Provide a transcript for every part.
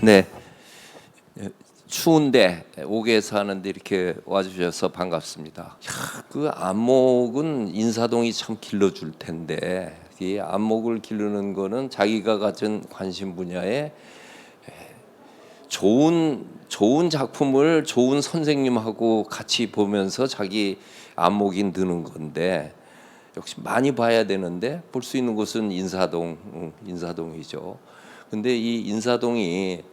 네, 추운데 옥에서 하는데 이렇게 와주셔서 반갑습니다. 야, 그 안목은 인사동이 참 길러줄 텐데 이 안목을 기르는 거는 자기가 가진 관심 분야에 좋은 작품을 좋은 선생님하고 같이 보면서 자기 안목이 느는 건데 역시 많이 봐야 되는데 볼 수 있는 곳은 인사동이죠. 근데 이 인사동이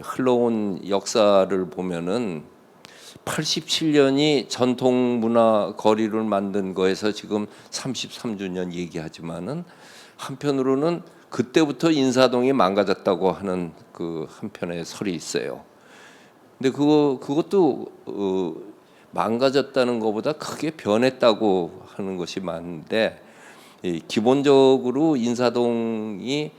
흘러온 역사를 보면은 87년이 전통문화 거리를 만든 거에서 지금 33주년 얘기하지만은 한편으로는 그때부터 인사동이 망가졌다고 하는 그 한편의 설이 있어요. 근데 그것도 망가졌다는 것보다 크게 변했다고 하는 것이 많은데 기본적으로 인사동이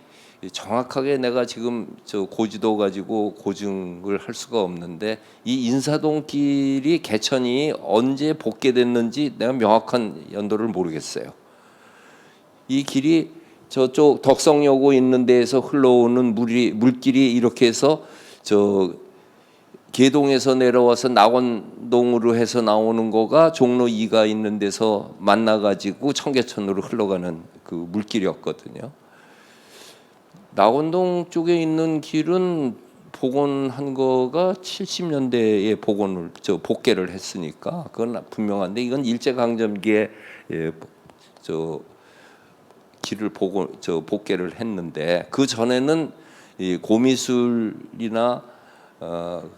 정확하게 내가 지금 저 고지도 가지고 고증을 할 수가 없는데 이 인사동길이 개천이 언제 복개됐는지 내가 명확한 연도를 모르겠어요. 이 길이 저쪽 덕성여고 있는 데에서 흘러오는 물길이 이렇게 해서 저 계동에서 내려와서 낙원동으로 해서 나오는 거가 종로 2가 있는 데서 만나가지고 청계천으로 흘러가는 그 물길이었거든요. 낙원동 쪽에 있는 길은 복원한 거가 70년대에 복개를 했으니까 그건 분명한데 이건 일제강점기에 길을 복개를 했는데 그 전에는 이 고미술이나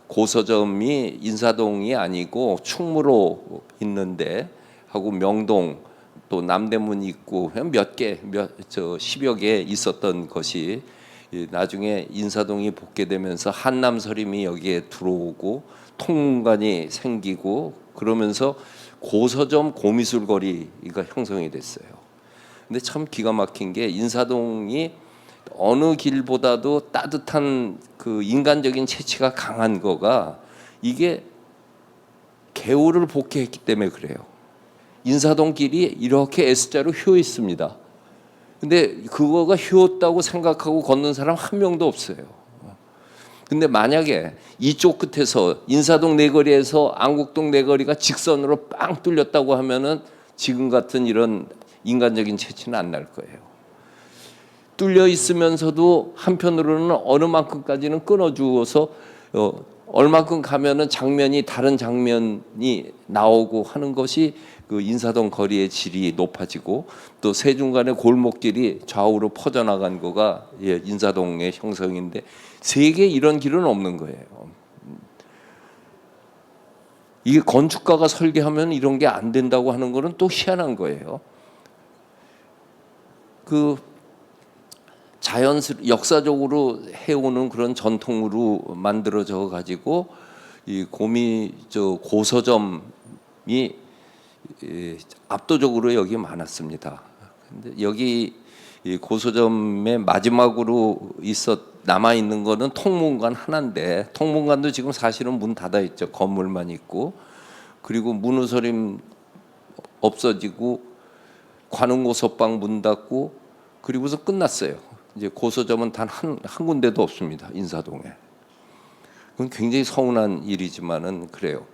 고서점이 인사동이 아니고 충무로 있는데 하고 명동 또 남대문 있고 몇 개, 10여 개 있었던 것이 나중에 인사동이 복개되면서 한남서림이 여기에 들어오고 통문관이 생기고 그러면서 고서점 고미술 거리가 형성이 됐어요. 근데 참 기가 막힌 게 인사동이 어느 길보다도 따뜻한 그 인간적인 체취가 강한 거가 이게 개울을 복개했기 때문에 그래요. 인사동 길이 이렇게 S자로 휘어 있습니다. 근데 그거가 휘었다고 생각하고 걷는 사람 한 명도 없어요. 근데 만약에 이쪽 끝에서 인사동 내거리에서 안국동 내거리가 직선으로 빵 뚫렸다고 하면은 지금 같은 이런 인간적인 체취는 안 날 거예요. 뚫려 있으면서도 한편으로는 어느 만큼까지는 끊어주어서 얼마큼 가면은 장면이 다른 장면이 나오고 하는 것이 그 인사동 거리의 질이 높아지고 또 세중간의 골목길이 좌우로 퍼져나간 거가 인사동의 형성인데 세계 이런 길은 없는 거예요. 이게 건축가가 설계하면 이런 게 안 된다고 하는 거는 또 희한한 거예요. 그 역사적으로 해오는 그런 전통으로 만들어져 가지고 이 고서점이 압도적으로 여기 많았습니다. 근데 여기 이 고서점의 마지막으로 남아 있는 거는 통문관 하나인데 통문관도 지금 사실은 문 닫아 있죠. 건물만 있고 그리고 문우서림 없어지고 관흥고서방 문 닫고 그리고서 끝났어요. 이제 고서점은 단 한 군데도 없습니다. 인사동에. 그건 굉장히 서운한 일이지만은 그래요.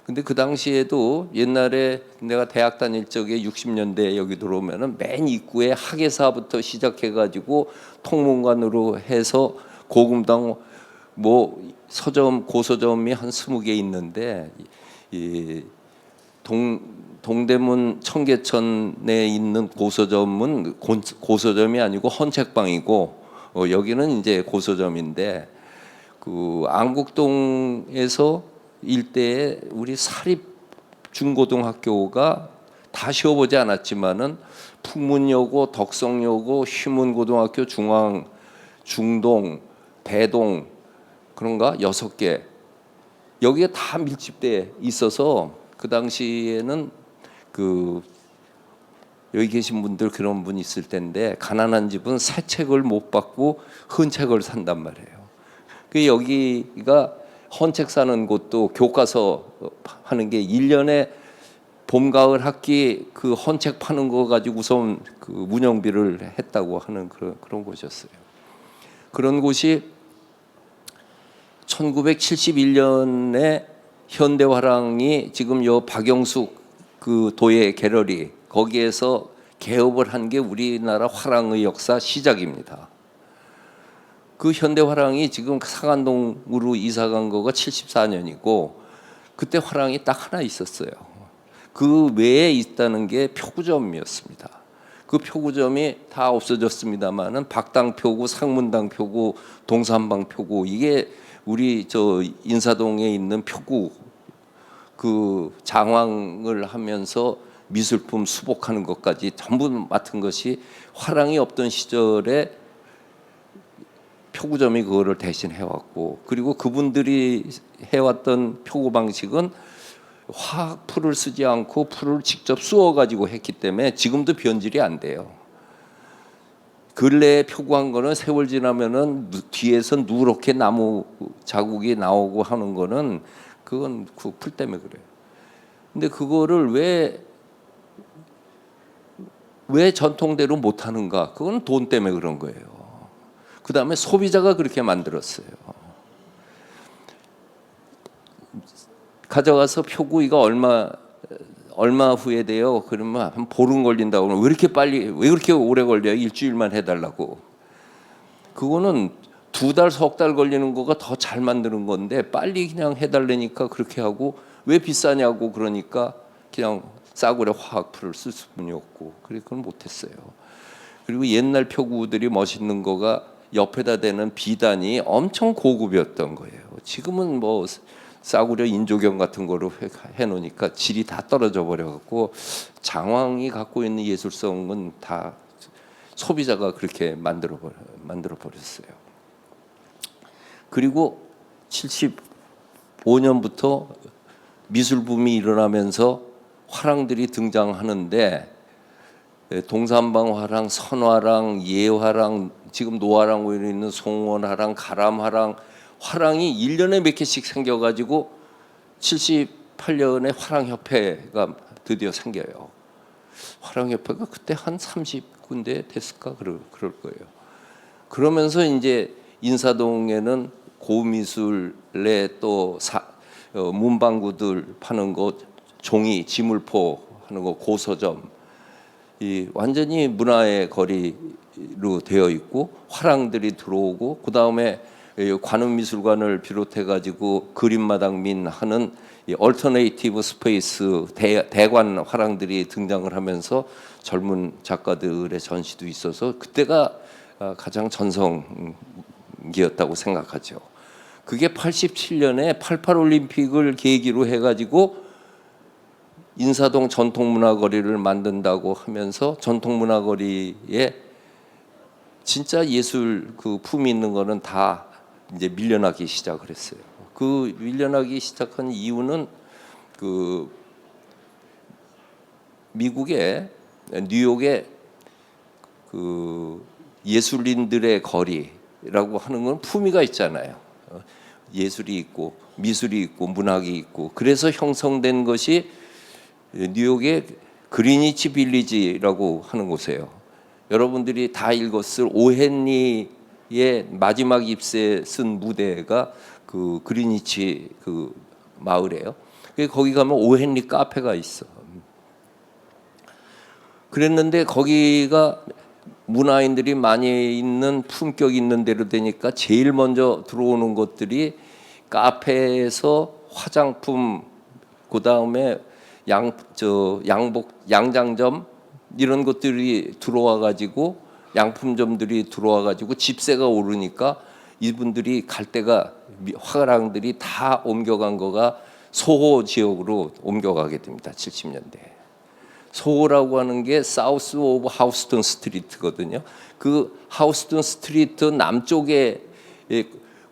근데 그 당시에도 옛날에 내가 대학 다닐 적에 60년대 여기 들어오면은 맨 입구에 학예사부터 시작해가지고 통문관으로 해서 고금당 뭐 고서점이 한 20개 있는데 이 동대문 청계천에 있는 고서점은 고서점이 아니고 헌책방이고 여기는 이제 고서점인데 그 안국동에서 일대에 우리 사립 중고등학교가 다 쉬어보지 않았지만은 풍문여고, 덕성여고, 휘문고등학교, 중동, 대동 그런가 6개 여기에 다 밀집돼 있어서 그 당시에는 그 여기 계신 분들 그런 분 있을 텐데 가난한 집은 새 책을 못 받고 헌 책을 산단 말이에요. 그 여기가 헌책 사는 곳도 교과서 하는 게 1년에 봄, 가을 학기 그 헌책 파는 거 가지고 우선 그 운영비를 했다고 하는 그런 곳이었어요. 그런 곳이 1971년에 현대화랑이 지금 요 박영숙 그 도예 갤러리 거기에서 개업을 한 게 우리나라 화랑의 역사 시작입니다. 그 현대화랑이 지금 상안동으로 이사 간 거가 74년이고 그때 화랑이 딱 하나 있었어요. 그 외에 있다는 게 표구점이었습니다. 그 표구점이 다 없어졌습니다만은 박당표구, 상문당표구, 동산방표구 이게 우리 저 인사동에 있는 표구 그 장황을 하면서 미술품 수복하는 것까지 전부 맡은 것이 화랑이 없던 시절에 표구점이 그거를 대신 해왔고, 그리고 그분들이 해왔던 표구 방식은 화학 풀을 쓰지 않고 풀을 직접 쑤어 가지고 했기 때문에 지금도 변질이 안 돼요. 근래에 표구한 거는 세월 지나면은 뒤에서 누렇게 나무 자국이 나오고 하는 거는 그건 그 풀 때문에 그래요. 근데 그거를 왜 전통대로 못 하는가? 그건 돈 때문에 그런 거예요. 그 다음에 소비자가 그렇게 만들었어요. 가져가서 표구 이거 얼마 후에 돼요? 그러면 한 보름 걸린다고 그러면 왜 이렇게 빨리 왜 그렇게 오래 걸려요? 일주일만 해달라고. 그거는 2달, 3달 걸리는 거가 더 잘 만드는 건데 빨리 그냥 해달라니까 그렇게 하고 왜 비싸냐고 그러니까 그냥 싸구려 화학풀을 쓸 수뿐이 없고 그래 그건 못했어요. 그리고 옛날 표구들이 멋있는 거가 옆에다 대는 비단이 엄청 고급이었던 거예요. 지금은 뭐 싸구려 인조경 같은 거로 해놓으니까 질이 다 떨어져 버려갖고 장황이 갖고 있는 예술성은 다 소비자가 그렇게 만들어 버렸어요. 그리고 75년부터 미술붐이 일어나면서 화랑들이 등장하는데 동산방 화랑, 선화랑, 예화랑, 지금 노화랑 오히려 있는 송원화랑, 가람화랑, 화랑이 1년에 몇 개씩 생겨가지고 78년에 화랑협회가 드디어 생겨요. 화랑협회가 그때 한 30군데 됐을까 그럴 거예요. 그러면서 이제 인사동에는 고미술에 또 문방구들 파는 곳, 종이, 지물포 하는 거, 고서점, 이 완전히 문화의 거리로 되어 있고 화랑들이 들어오고 그 다음에 관음미술관을 비롯해 가지고 그림마당민 하는 얼터네이티브 스페이스 대관 화랑들이 등장을 하면서 젊은 작가들의 전시도 있어서 그때가 가장 전성기였다고 생각하죠. 그게 87년에 88 올림픽을 계기로 해가지고 인사동 전통문화거리를 만든다고 하면서 전통문화거리에 진짜 예술 그 품이 있는 거는 다 이제 밀려나기 시작을 했어요. 그 밀려나기 시작한 이유는 그 미국의 뉴욕의 그 예술인들의 거리라고 하는 건 품위가 있잖아요. 예술이 있고 미술이 있고 문학이 있고 그래서 형성된 것이 뉴욕의 그리니치 빌리지라고 하는 곳이에요. 여러분들이 다 읽었을 오헨리의 마지막 잎새 쓴 무대가 그 그리니치 그 마을이에요. 거기 가면 오헨리 카페가 있어. 그랬는데 거기가 문화인들이 많이 있는 품격 있는 데로 되니까 제일 먼저 들어오는 것들이 카페에서 화장품, 그 다음에 양장점 이런 것들이 들어와 가지고 양품점들이 들어와 가지고 집세가 오르니까 이분들이 갈 데가 화랑들이 다 옮겨간 거가 소호 지역으로 옮겨가게 됩니다. 70년대. 소호라고 하는 게 사우스 오브 하우스턴 스트리트거든요. 그 하우스턴 스트리트 남쪽에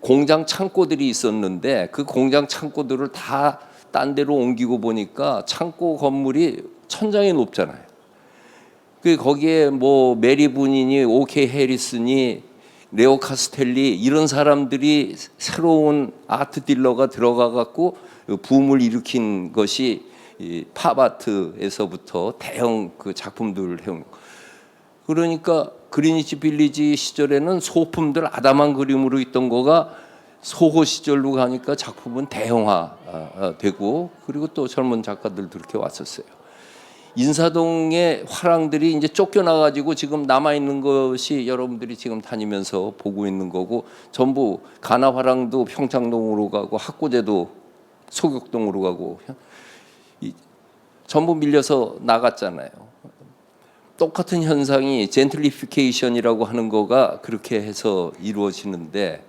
공장 창고들이 있었는데 그 공장 창고들을 다 딴 데로 옮기고 보니까 창고 건물이 천장이 높잖아요. 거기에 뭐 메리 분이니 오케이 해리슨이 레오 카스텔리 이런 사람들이 새로운 아트 딜러가 들어가 갖고 붐을 일으킨 것이 이 팝아트에서부터 대형 그 작품들을 해온. 그러니까 그리니치 빌리지 시절에는 소품들 아담한 그림으로 있던 거가 소호 시절로 가니까 작품은 대형화 되고, 그리고 또 젊은 작가들도 그렇게 왔었어요. 인사동의 화랑들이 이제 쫓겨나가지고 지금 남아있는 것이 여러분들이 지금 다니면서 보고 있는 거고, 전부 가나 화랑도 평창동으로 가고 학고제도 소격동으로 가고 전부 밀려서 나갔잖아요. 똑같은 현상이 젠틀리피케이션이라고 하는 거가 그렇게 해서 이루어지는데,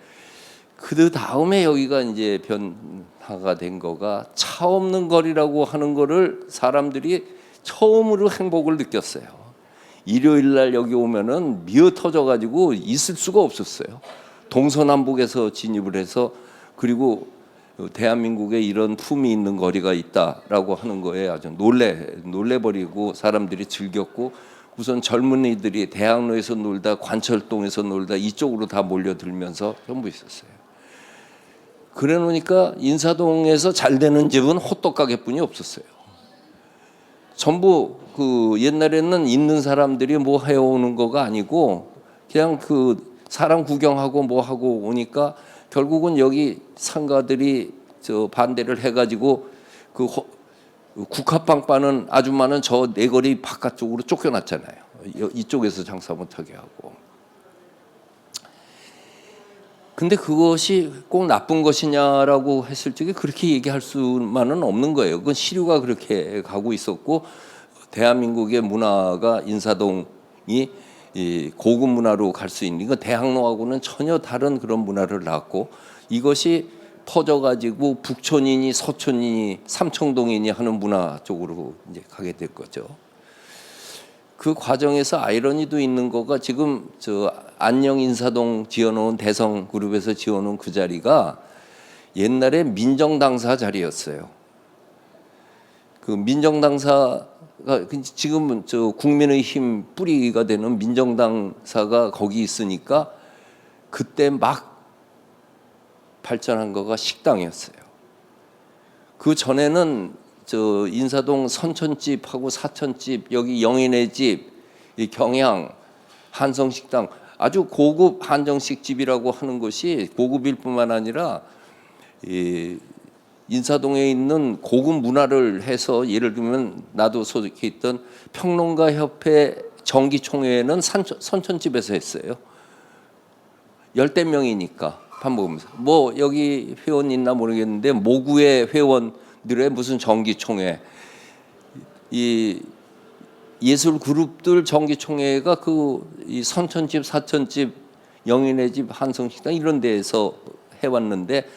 그 다음에 여기가 이제 변화가 된 거가 차 없는 거리라고 하는 거를 사람들이 처음으로 행복을 느꼈어요. 일요일 날 여기 오면은 미어 터져 가지고 있을 수가 없었어요. 동서남북에서 진입을 해서, 그리고 대한민국에 이런 품이 있는 거리가 있다라고 하는 거에 아주 놀래버리고 사람들이 즐겼고, 우선 젊은이들이 대학로에서 놀다 관철동에서 놀다 이쪽으로 다 몰려들면서 전부 있었어요. 그래 놓으니까 인사동에서 잘 되는 집은 호떡 가게뿐이 없었어요. 전부 그 옛날에는 있는 사람들이 뭐 해오는 거가 아니고 그냥 그 사람 구경하고 뭐 하고 오니까 결국은 여기 상가들이 저 반대를 해가지고 그 국화빵 빠는 아줌마는 저 내거리 바깥쪽으로 쫓겨났잖아요. 이쪽에서 장사 못하게 하고. 근데 그것이 꼭 나쁜 것이냐라고 했을 적에 그렇게 얘기할 수만은 없는 거예요. 그건 시류가 그렇게 가고 있었고, 대한민국의 문화가 인사동이 고급 문화로 갈 수 있는, 이건 대학로하고는 전혀 다른 그런 문화를 낳았고, 이것이 퍼져가지고 북촌이니 서촌이니 삼청동이니 하는 문화 쪽으로 이제 가게 될 거죠. 그 과정에서 아이러니도 있는 거가, 지금 저 안녕 인사동 지어놓은 대성그룹에서 지어놓은 그 자리가 옛날에 민정당사 자리였어요. 그 민정당사가 지금은 저 국민의힘 뿌리가 되는 민정당사가 거기 있으니까 그때 막 발전한 거가 식당이었어요. 그 전에는 저 인사동 선천집하고 사천집, 여기 영인의 집, 이 경양 한성식당, 아주 고급 한정식 집이라고 하는 것이 고급일 뿐만 아니라 이 인사동에 있는 고급 문화를 해서, 예를 들면 나도 소속해 있던 평론가협회 정기총회는 선천집에서 했어요. 10대 명이니까 밥 먹으면서. 뭐 여기 회원 있나 모르겠는데 모구의 회원들의 무슨 정기총회, 이 예술 그룹들 정기총회가 이 선천집, 사천집, 영인의 집, 한성식당 이런 데에서 해왔는데,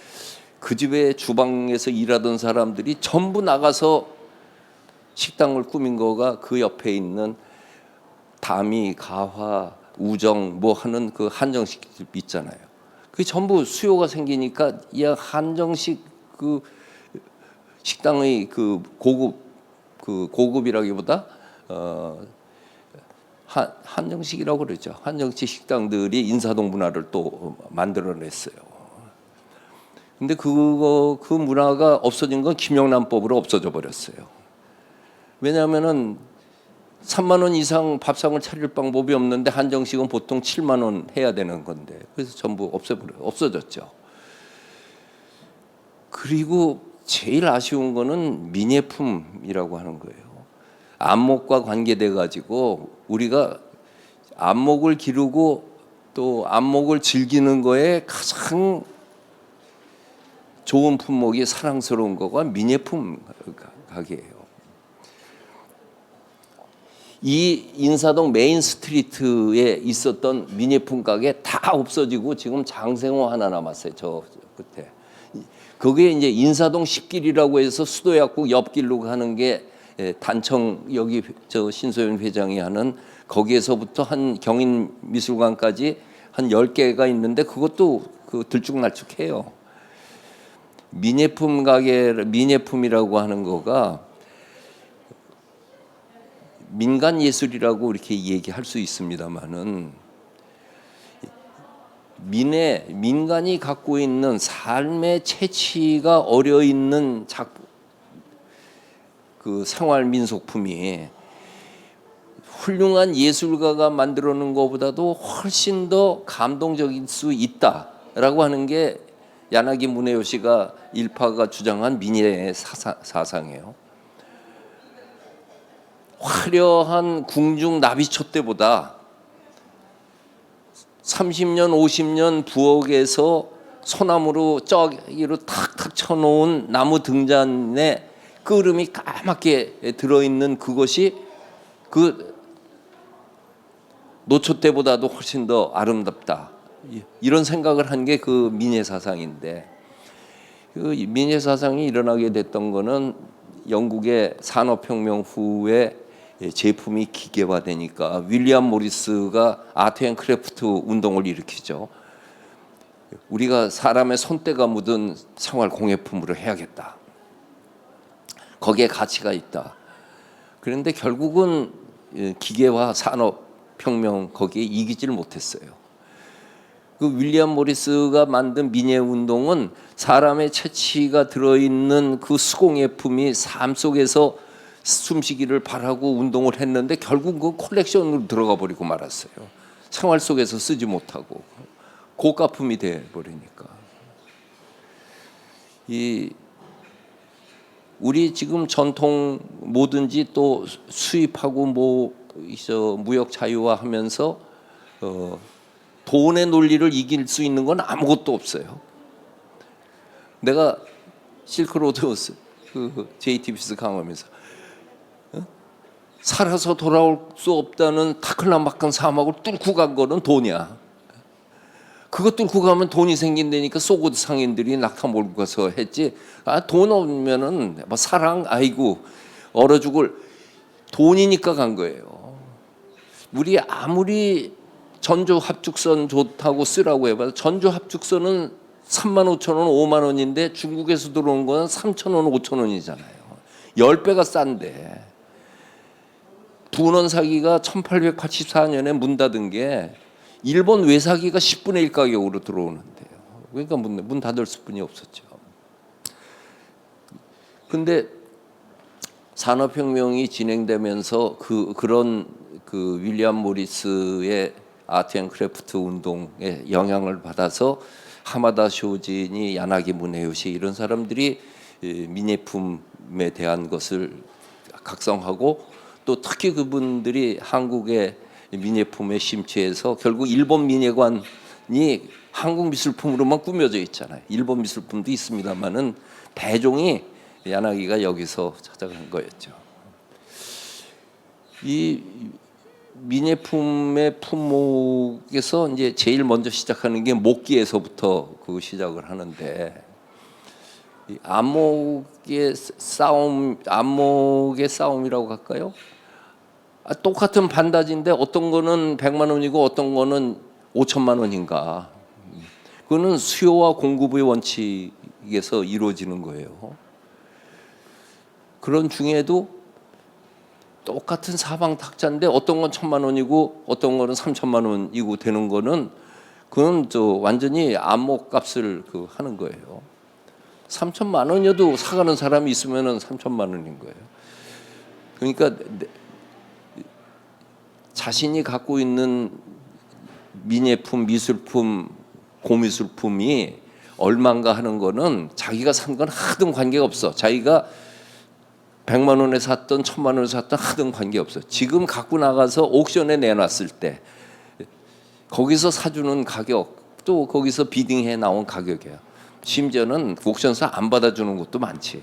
그 집의 주방에서 일하던 사람들이 전부 나가서 식당을 꾸민 거가 그 옆에 있는 다미, 가화, 우정 뭐 하는 그 한정식집 있잖아요. 그게 전부 수요가 생기니까 이 한정식 그 식당의 그 고급이라기보다 한정식이라고 그러죠. 한정식 식당들이 인사동 문화를 또 만들어냈어요. 근데 그 문화가 없어진 건 김영란법으로 없어져 버렸어요. 왜냐하면은 3만 원 이상 밥상을 차릴 방법이 없는데 한정식은 보통 7만 원 해야 되는 건데, 그래서 전부 없어졌죠. 그리고 제일 아쉬운 거는 민예품이라고 하는 거예요. 안목과 관계돼 가지고 우리가 안목을 기르고 또 안목을 즐기는 거에 가장 좋은 품목이, 사랑스러운 거가 민예품 가게예요. 이 인사동 메인 스트리트에 있었던 민예품 가게 다 없어지고 지금 장생호 하나 남았어요. 저 끝에. 거기에 이제 인사동 10길이라고 해서 수도약국 옆길로 가는 게 단청, 여기 저 신소연 회장이 하는, 거기에서부터 한 경인미술관까지 한 10개가 있는데 그것도 그 들쭉날쭉해요. 민예품 가게, 민예품이라고 하는 거가 민간 예술이라고 이렇게 얘기할 수 있습니다만은, 민간이 갖고 있는 삶의 채취가 어려 있는 그 생활 민속품이 훌륭한 예술가가 만들어 놓은 것보다도 훨씬 더 감동적일 수 있다라고 하는 게 야나기 문헤요시가 일파가 주장한 민의 사상이에요. 화려한 궁중 나비초 때보다 30년, 50년 부엌에서 소나무로 저기로 탁탁 쳐놓은 나무 등잔에 끓음이 까맣게 들어있는 그것이 그 노초 때보다도 훨씬 더 아름답다. 이런 생각을 한 게 그 민예 사상인데, 그 민예 사상이 일어나게 됐던 거는 영국의 산업혁명 후에 제품이 기계화되니까 윌리엄 모리스가 아트 앤 크래프트 운동을 일으키죠. 우리가 사람의 손때가 묻은 생활 공예품으로 해야겠다. 거기에 가치가 있다. 그런데 결국은 기계화 산업혁명 거기에 이기질 못했어요. 그 윌리엄 모리스가 만든 민예 운동은 사람의 채취가 들어있는 그 수공예품이 삶 속에서 숨쉬기를 바라고 운동을 했는데 결국 그 콜렉션으로 들어가 버리고 말았어요. 생활 속에서 쓰지 못하고 고가품이 돼 버리니까. 우리 지금 전통 뭐든지 또 수입하고 뭐 무역 자유화하면서 돈의 논리를 이길 수 있는 건 아무것도 없어요. 내가 실크로드 그 JTBC 강화하면서 살아서 돌아올 수 없다는 타클라마칸 사막을 뚫고 간 거는 돈이야. 그거 뚫고 가면 돈이 생긴다니까 소고드 상인들이 낙타 몰고 가서 했지. 돈 없면은 뭐 사랑 아이고 얼어 죽을 돈이니까 간 거예요. 우리 아무리 전주 합죽선 좋다고 쓰라고 해봐도 전주 합죽선은 35,000원, 5만 원인데 중국에서 들어온 건 3,000원, 5,000원이잖아요. 10배가 싼데. 분원 사기가 1884년에 문 닫은 게 일본 외사기가 10분의 1 가격으로 들어오는데요. 그러니까 문 닫을 수뿐이 없었죠. 근데 산업혁명이 진행되면서 그런 윌리엄 모리스의 아트 앤 크래프트 운동에 영향을 받아서 하마다 쇼진이 야나기 문헤요시 이런 사람들이 민예품에 대한 것을 각성하고 또 특히 그분들이 한국의 민예품에 심취해서 결국 일본 민예관이 한국 미술품으로만 꾸며져 있잖아요. 일본 미술품도 있습니다만은 대종이 야나기가 여기서 찾아간 거였죠. 이 민예품의 품목에서 이제 제일 먼저 시작하는 게 목기에서부터 그 시작을 하는데, 이 안목의 싸움이라고 할까요? 똑같은 반다지인데 어떤 거는 100만 원이고 어떤 거는 5천만 원인가. 그거는 수요와 공급의 원칙에서 이루어지는 거예요. 그런 중에도 똑같은 사방 탁자인데 어떤 건 1,000만 원이고 어떤 거는 3천만 원이고 되는 거는 그건 완전히 안목값을 하는 거예요. 3천만 원이어도 사가는 사람이 있으면은 3천만 원인 거예요. 그러니까 자신이 갖고 있는 민예품, 미술품, 고미술품이 얼마인가 하는 거는 자기가 산 건 하등 관계가 없어. 자기가 100만 원에 샀던 1,000만 원에 샀던 하등 관계없어. 지금 갖고 나가서 옥션에 내놨을 때 거기서 사주는 가격, 또 거기서 비딩해 나온 가격이야. 심지어는 옥션에서 안 받아주는 것도 많지.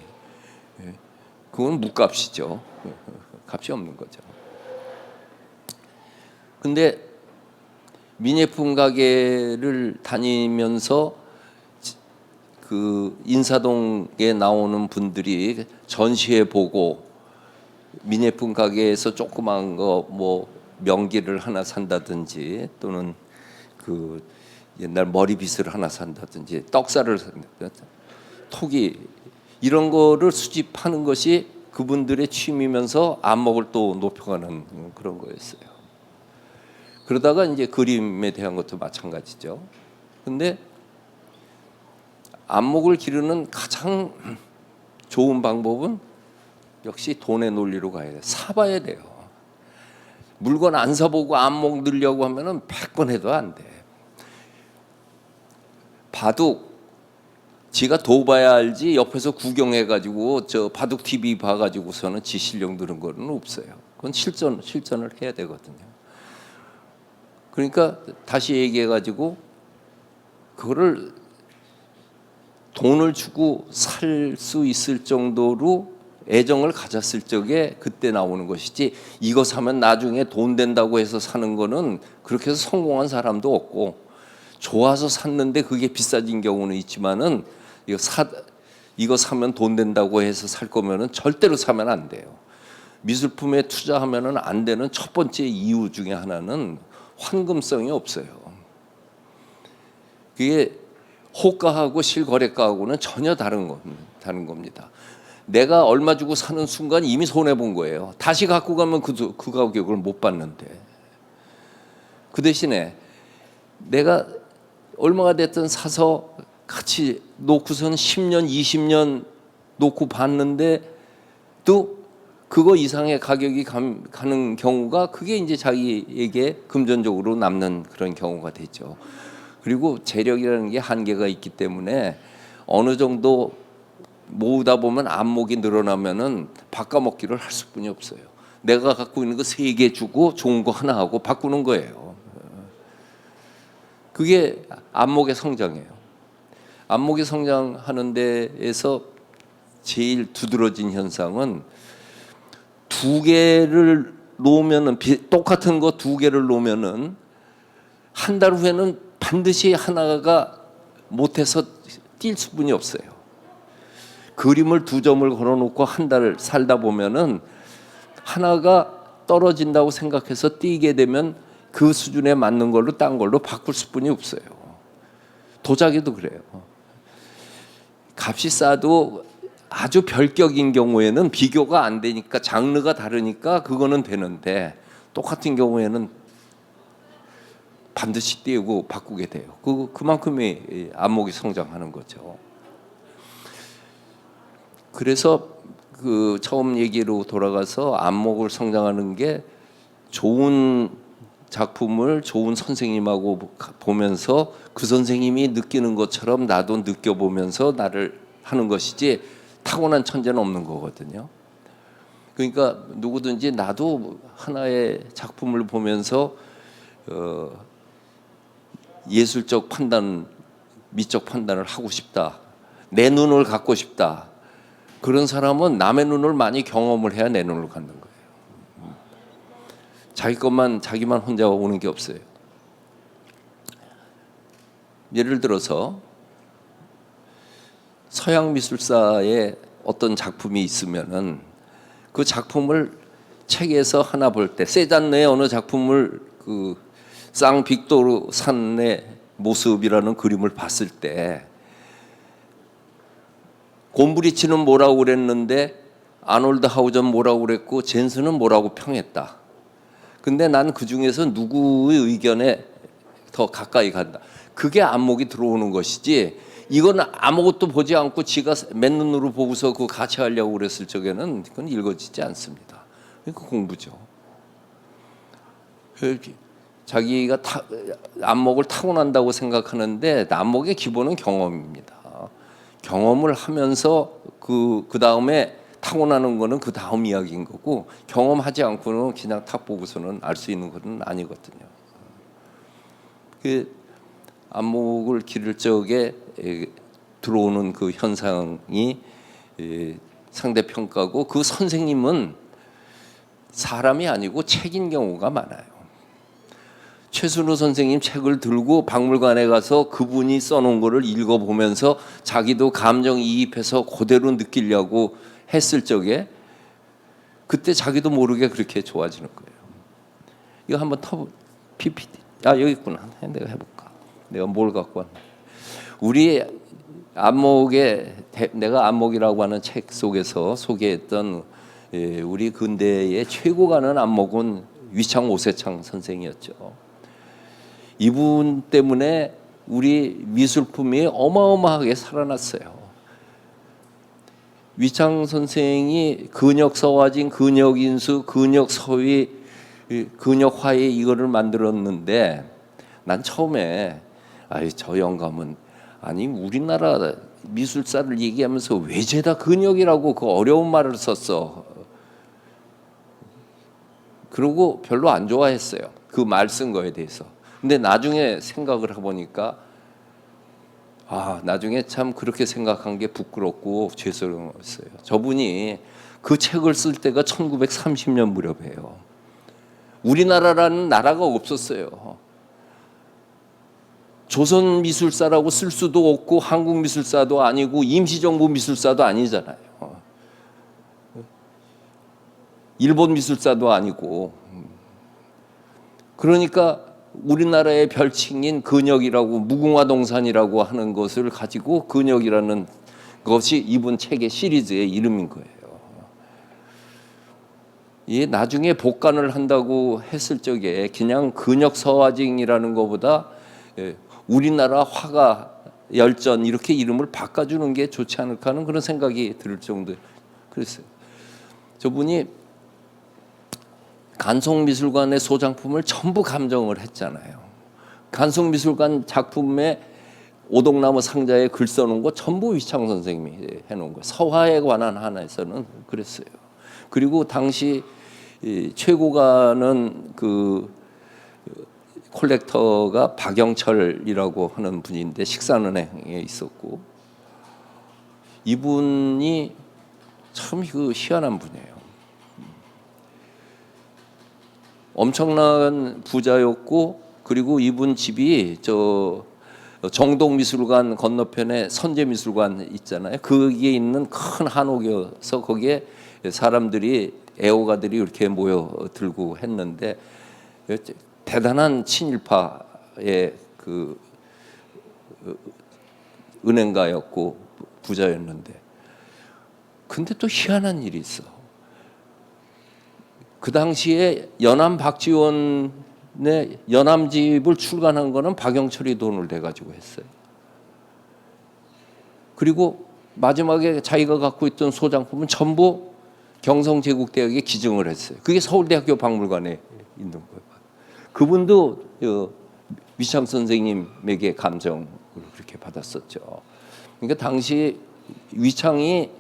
그건 무값이죠. 값이 없는 거죠. 근데 민예품 가게를 다니면서 그 인사동에 나오는 분들이 전시회 보고 민예품 가게에서 조그만 거 뭐 명기를 하나 산다든지 또는 그 옛날 머리빗을 하나 산다든지 떡살을 산다든지 토기 이런 거를 수집하는 것이 그분들의 취미면서 안목을 또 높여가는 그런 거였어요. 그러다가 이제 그림에 대한 것도 마찬가지죠. 근데 안목을 기르는 가장 좋은 방법은 역시 돈의 논리로 가야 돼요. 사봐야 돼요. 물건 안 사보고 안목 늘려고 하면은 100번 해도 안 돼. 바둑 지가 도 봐야 알지 옆에서 구경해가지고 저 바둑 TV 봐가지고서는 지 실력 늘은 거는 없어요. 그건 실전을 해야 되거든요. 그러니까 다시 얘기해가지고 그거를 돈을 주고 살 수 있을 정도로 애정을 가졌을 적에 그때 나오는 것이지, 이거 사면 나중에 돈 된다고 해서 사는 거는 그렇게 해서 성공한 사람도 없고, 좋아서 샀는데 그게 비싸진 경우는 있지만은 이거 사면 돈 된다고 해서 살 거면은 절대로 사면 안 돼요. 미술품에 투자하면은 안 되는 첫 번째 이유 중에 하나는 환금성이 없어요. 그게 호가하고 실거래가하고는 전혀 다른 겁니다. 내가 얼마 주고 사는 순간 이미 손해 본 거예요. 다시 갖고 가면 그 가격을 못 받는데, 그 대신에 내가 얼마가 됐든 사서 같이 놓고선 10년, 20년 놓고 봤는데 또 그거 이상의 가격이 가는 경우가, 그게 이제 자기에게 금전적으로 남는 그런 경우가 되죠. 그리고 재력이라는 게 한계가 있기 때문에 어느 정도 모으다 보면 안목이 늘어나면은 바꿔먹기를 할 수뿐이 없어요. 내가 갖고 있는 거 3개 주고 좋은 거 하나 하고 바꾸는 거예요. 그게 안목의 성장이에요. 안목이 성장하는 데에서 제일 두드러진 현상은, 2개를 놓으면은, 똑같은 거 2개를 놓으면은 한 달 후에는 반드시 하나가 못해서 뛸 수뿐이 없어요. 그림을 2점을 걸어놓고 한 달 살다 보면은 하나가 떨어진다고 생각해서 뛰게 되면 그 수준에 맞는 걸로 딴 걸로 바꿀 수뿐이 없어요. 도자기도 그래요. 값이 싸도 아주 별격인 경우에는 비교가 안 되니까, 장르가 다르니까 그거는 되는데, 똑같은 경우에는 반드시 띄우고 바꾸게 돼요. 그만큼의 안목이 성장하는 거죠. 그래서 그 처음 얘기로 돌아가서, 안목을 성장하는 게 좋은 작품을 좋은 선생님하고 보면서 그 선생님이 느끼는 것처럼 나도 느껴보면서 나를 하는 것이지, 타고난 천재는 없는 거거든요. 그러니까 누구든지 나도 하나의 작품을 보면서 예술적 판단, 미적 판단을 하고 싶다, 내 눈을 갖고 싶다, 그런 사람은 남의 눈을 많이 경험을 해야 내 눈을 갖는 거예요. 자기만 혼자 오는 게 없어요. 예를 들어서 서양 미술사에 어떤 작품이 있으면은 그 작품을 책에서 하나 볼 때, 세잔네의 어느 작품을 그 쌍빅토르 산의 모습이라는 그림을 봤을 때, 곰브리치는 뭐라고 그랬는데 아놀드 하우전 뭐라고 그랬고 젠슨은 뭐라고 평했다. 근데 난 그 중에서 누구의 의견에 더 가까이 간다. 그게 안목이 들어오는 것이지, 이건 아무것도 보지 않고 지가 맨눈으로 보고서 그거 같이 하려고 그랬을 적에는 그건 읽어지지 않습니다. 그러니까 공부죠. 자기가 안목을 타고난다고 생각하는데, 안목의 기본은 경험입니다. 경험을 하면서 그 다음에 타고나는 거는 그 다음 이야기인 거고, 경험하지 않고는 그냥 탁 보고서는 알 수 있는 것은 아니거든요. 그 안목을 기를 적에 들어오는 그 현상이 상대평가고, 그 선생님은 사람이 아니고 책인 경우가 많아요. 최순우 선생님 책을 들고 박물관에 가서 그분이 써놓은 거를 읽어보면서 자기도 감정이입해서 그대로 느끼려고 했을 적에, 그때 자기도 모르게 그렇게 좋아지는 거예요. 이거 한번 PPT. 여기 있구나. 내가 해볼까. 내가 뭘 갖고 왔나. 우리 내가 안목이라고 하는 책 속에서 소개했던 우리 근대의 최고 가는 안목은 위창 오세창 선생이었죠. 이분 때문에 우리 미술품이 어마어마하게 살아났어요. 위창 선생이 근역서화진, 근역인수, 근역서위, 근역화의 이거를 만들었는데, 난 처음에 저 영감은, 아니 우리나라 미술사를 얘기하면서 왜 죄다 근역이라고 그 어려운 말을 썼어. 그러고 별로 안 좋아했어요. 그 말 쓴 거에 대해서. 근데 나중에 생각을 해보니까 나중에 참 그렇게 생각한 게 부끄럽고 죄스러웠어요. 저분이 그 책을 쓸 때가 1930년 무렵이에요. 우리나라라는 나라가 없었어요. 조선 미술사라고 쓸 수도 없고 한국 미술사도 아니고 임시정부 미술사도 아니잖아요. 일본 미술사도 아니고. 그러니까 우리나라의 별칭인 근역이라고 무궁화동산이라고 하는 것을 가지고 근역이라는 것이 이분 책의 시리즈의 이름인 거예요. 이 나중에 복간을 한다고 했을 적에 그냥 근역서화징이라는 것보다 우리나라 화가 열전 이렇게 이름을 바꿔주는 게 좋지 않을까 하는 그런 생각이 들 정도. 그랬어요. 저분이 간송미술관의 소장품을 전부 감정을 했잖아요. 간송미술관 작품에 오동나무 상자에 글 써놓은 거 전부 위창 선생님이 해놓은 거. 서화에 관한 하나에서는 그랬어요. 그리고 당시 최고가는 그 콜렉터가 박영철이라고 하는 분인데 식산은행에 있었고, 이분이 참 그 희한한 분이에요. 엄청난 부자였고, 그리고 이분 집이 저 정동미술관 건너편에 선제미술관 있잖아요. 거기에 있는 큰 한옥이어서 거기에 사람들이 애호가들이 이렇게 모여 들고 했는데 대단한 친일파의 그 은행가였고 부자였는데, 근데 또 희한한 일이 있어. 그 당시에 연암 박지원의 연암집을 출간한 거는 박영철이 돈을 내 가지고 했어요. 그리고 마지막에 자기가 갖고 있던 소장품은 전부 경성제국대학에 기증을 했어요. 그게 서울대학교 박물관에 있는 거예요. 그분도 위창 선생님에게 감정을 그렇게 받았었죠. 그러니까 당시 위창이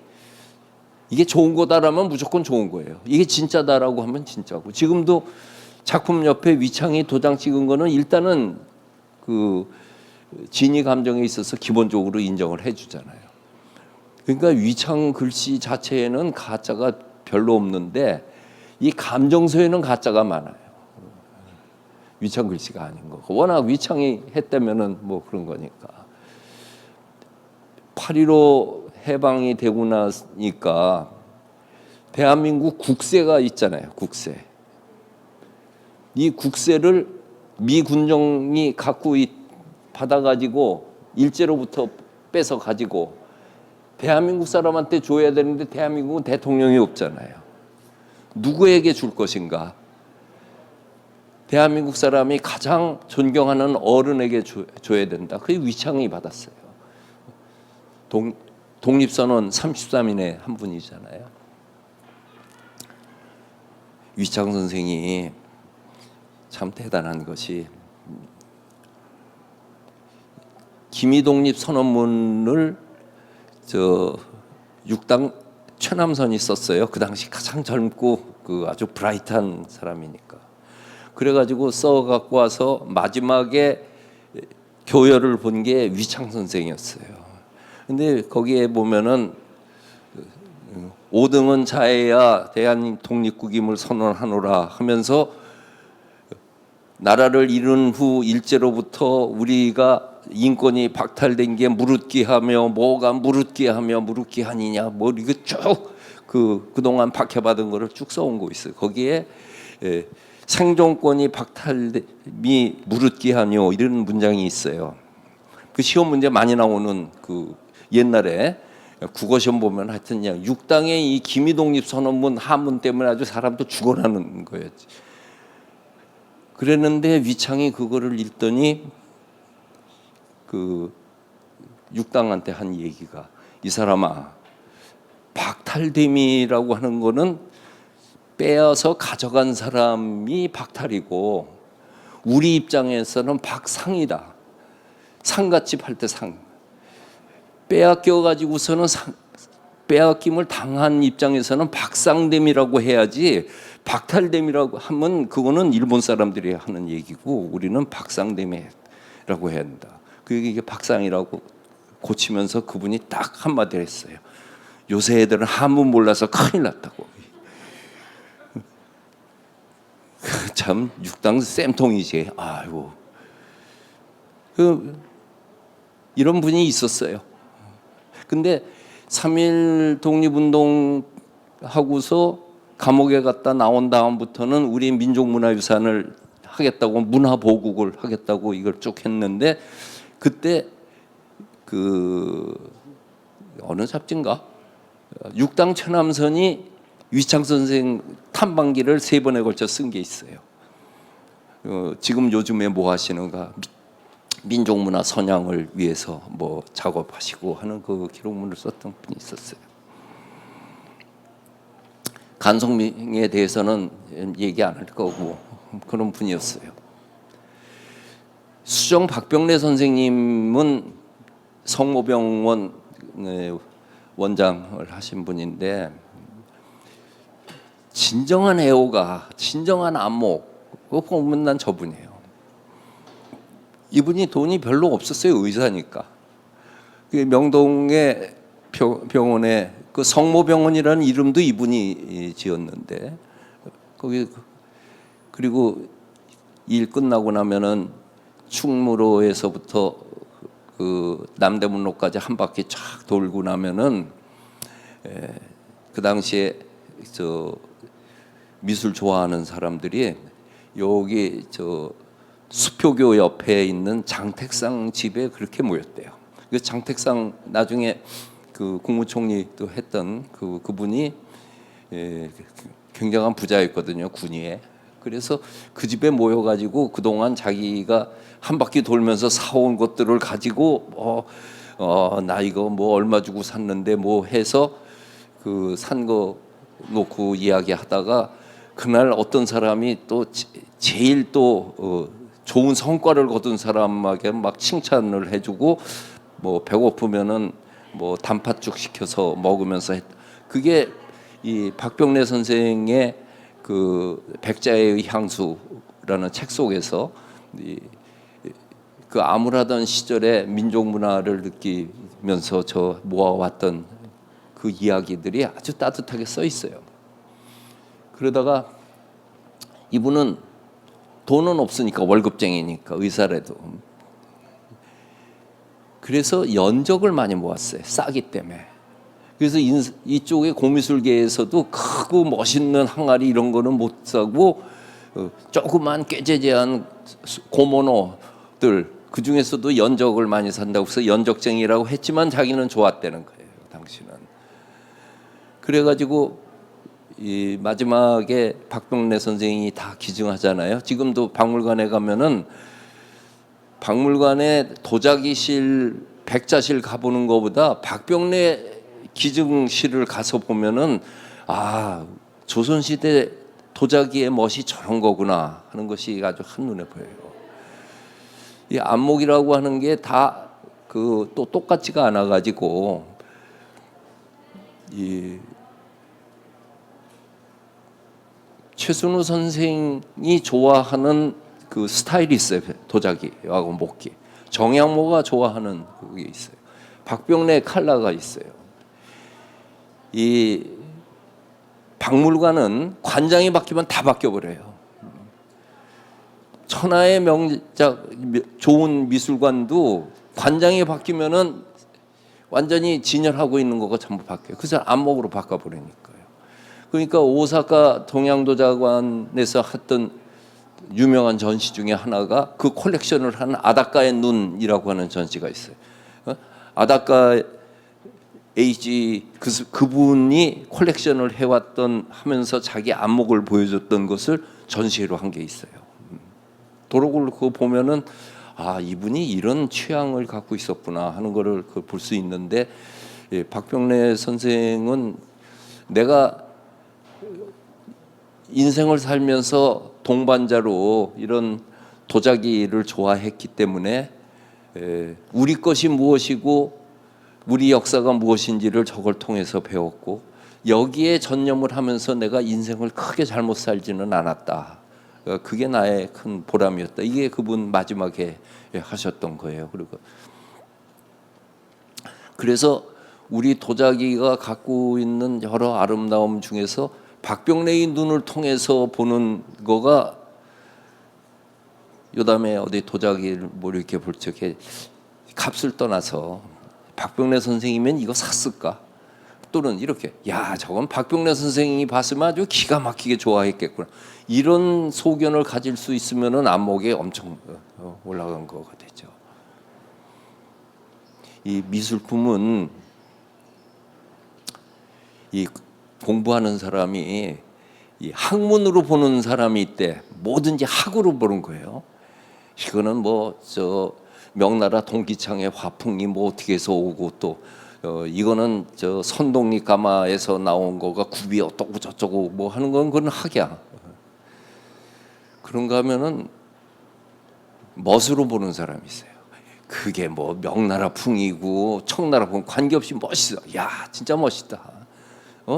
이게 좋은 거다라면 무조건 좋은 거예요. 이게 진짜다라고 하면 진짜고. 지금도 작품 옆에 위창이 도장 찍은 거는 일단은 그 진위 감정에 있어서 기본적으로 인정을 해주잖아요. 그러니까 위창 글씨 자체에는 가짜가 별로 없는데 이 감정서에는 가짜가 많아요. 위창 글씨가 아닌 거. 워낙 위창이 했다면은 뭐 그런 거니까. 8.15 해방이 되고 나니까 대한민국 국세가 있잖아요. 국세. 이 국세를 미 군정이 갖고 받아가지고 일제로부터 뺏어 가지고 대한민국 사람한테 줘야 되는데 대한민국은 대통령이 없잖아요. 누구에게 줄 것인가? 대한민국 사람이 가장 존경하는 어른에게 줘야 된다. 그게 위창이 받았어요. 독립선언 33인의 한 분이잖아요. 위창 선생이 참 대단한 것이 기미독립 선언문을 육당 최남선이 썼어요. 그 당시 가장 젊고 그 아주 브라이트한 사람이니까. 그래가지고 써갖고 와서 마지막에 교열을 본 게 위창 선생이었어요. 근데 거기에 보면은 5등은 자해야 대한 독립국임을 선언하노라 하면서 나라를 잃은 후 일제로부터 우리가 인권이 박탈된 게 무릇기하며 뭐가 무릇기하며 무릇기하니냐 뭐 이거 쭉 그동안 박해받은 거를 쭉 써온 거 있어요. 거기에 생존권이 박탈미 무릇기하뇨 이런 문장이 있어요. 그 시험 문제 많이 나오는 그 옛날에 국어시험 보면 하여튼 그냥 6당의 이 기미독립 선언문 한문 때문에 아주 사람도 죽어나는 거였지. 그랬는데 위창이 그거를 읽더니 그 6당한테 한 얘기가, 이 사람아, 박탈됨이라고 하는 거는 빼앗아 가져간 사람이 박탈이고 우리 입장에서는 박상이다. 상갓집 할 때 상. 빼앗겨 가지고서는 빼앗김을 당한 입장에서는 박상됨이라고 해야지, 박탈됨이라고 하면 그거는 일본 사람들이 하는 얘기고 우리는 박상됨이라고 해야 한다. 그게 이게 박상이라고 고치면서 그분이 딱 한마디 했어요. 요새 애들은 한문 몰라서 큰일 났다고. 참 육당 쌤통이지. 아이고. 이런 분이 있었어요. 근데 3.1 독립운동 하고서 감옥에 갔다 나온 다음부터는 우리 민족문화유산을 하겠다고, 문화보국을 하겠다고 이걸 쭉 했는데, 그때 그 어느 잡지인가 육당 천암선이 위창 선생 탐방기를 3번에 걸쳐 쓴 게 있어요. 지금 요즘에 뭐 하시는가, 민족문화 선양을 위해서 뭐 작업하시고 하는 그 기록문을 썼던 분이 있었어요. 간송민에 대해서는 얘기 안 할 거고 그런 분이었어요. 수정 박병래 선생님은 성모병원 원장을 하신 분인데, 진정한 애호가, 진정한 안목, 그거 보면 난 저분이에요. 이분이 돈이 별로 없었어요. 의사니까. 명동의 병원에 그 성모병원이라는 이름도 이분이 지었는데, 거기 그리고 일 끝나고 나면은 충무로에서부터 그 남대문로까지 한 바퀴 쫙 돌고 나면은 그 당시에 저 미술 좋아하는 사람들이 여기 저 수표교 옆에 있는 장택상 집에 그렇게 모였대요. 그 장택상 나중에 그 국무총리도 했던 그분이 굉장한 부자였거든요, 군위에. 그래서 그 집에 모여가지고 그동안 자기가 한 바퀴 돌면서 사온 것들을 가지고 나 이거 뭐 얼마 주고 샀는데 뭐 해서 그 산 거 놓고 이야기하다가 그날 어떤 사람이 또 제일 또 좋은 성과를 거둔 사람에게 막 칭찬을 해주고, 뭐 배고프면은 뭐 단팥죽 시켜서 먹으면서 그게 이 박병래 선생의 그 백자의 향수라는 책 속에서 그 암울하던 시절에 민족 문화를 느끼면서 저 모아왔던 그 이야기들이 아주 따뜻하게 써 있어요. 그러다가 이분은 돈은 없으니까, 월급쟁이니까, 의사라도. 그래서 연적을 많이 모았어요. 싸기 때문에. 그래서 이쪽에 고미술계에서도 크고 멋있는 항아리 이런 거는 못 사고 조그만 꾀재재한 고모노들, 그 중에서도 연적을 많이 산다고 해서 연적쟁이라고 했지만 자기는 좋았다는 거예요, 당시는. 그래가지고 이 마지막에 박병래 선생이 다 기증하잖아요. 지금도 박물관에 가면은 박물관에 도자기실, 백자실 가보는 것보다 박병래 기증실을 가서 보면은 아, 조선시대 도자기의 멋이 저런 거구나 하는 것이 아주 한눈에 보여요. 이 안목이라고 하는 게 다 그 또 똑같지가 않아 가지고 이 최순우 선생이 좋아하는 그 스타일이 있어요. 도자기하고 목기. 정양모가 좋아하는 그게 있어요. 박병래 컬러가 있어요. 이 박물관은 관장이 바뀌면 다 바뀌어버려요. 천하의 명작, 좋은 미술관도 관장이 바뀌면은 완전히 진열하고 있는 거가 전부 바뀌어요. 그래서 안목으로 바꿔버리니까요. 그러니까 오사카 동양도자관에서 했던 유명한 전시 중에 하나가 그 콜렉션을 한 아다카의 눈이라고 하는 전시가 있어요. 아다카 에이지 그분이 콜렉션을 해왔던 하면서 자기 안목을 보여줬던 것을 전시회로 한 게 있어요. 도록을 그거 보면은 아, 이분이 이런 취향을 갖고 있었구나 하는 거를 볼 수 있는데, 예, 박병래 선생은 내가 인생을 살면서 동반자로 이런 도자기를 좋아했기 때문에 우리 것이 무엇이고 우리 역사가 무엇인지를 저걸 통해서 배웠고 여기에 전념을 하면서 내가 인생을 크게 잘못 살지는 않았다. 그게 나의 큰 보람이었다. 이게 그분 마지막에 하셨던 거예요. 그리고 그래서 우리 도자기가 갖고 있는 여러 아름다움 중에서 박병래의 눈을 통해서 보는 거가 요담에 어디 도자기를 뭐 이렇게 볼 적에 값을 떠나서 박병래 선생이면 이거 샀을까? 또는 이렇게 야 저건 박병래 선생이 봤으면 아주 기가 막히게 좋아했겠구나. 이런 소견을 가질 수 있으면은 안목에 엄청 올라간 거가 되죠. 이 미술품은 이 공부하는 사람이 이 학문으로 보는 사람이 있대. 뭐든지 학으로 보는 거예요. 이거는 뭐 저 명나라 동기창의 화풍이 뭐 어떻게 해서 오고 또 이거는 저 선동리 가마에서 나온 거가 굽이 어떻고 저쩌고 뭐 하는 건 그건 학이야. 그런가 하면은 멋으로 보는 사람이 있어요. 그게 뭐 명나라 풍이고 청나라 풍 관계없이 멋있어. 야 진짜 멋있다.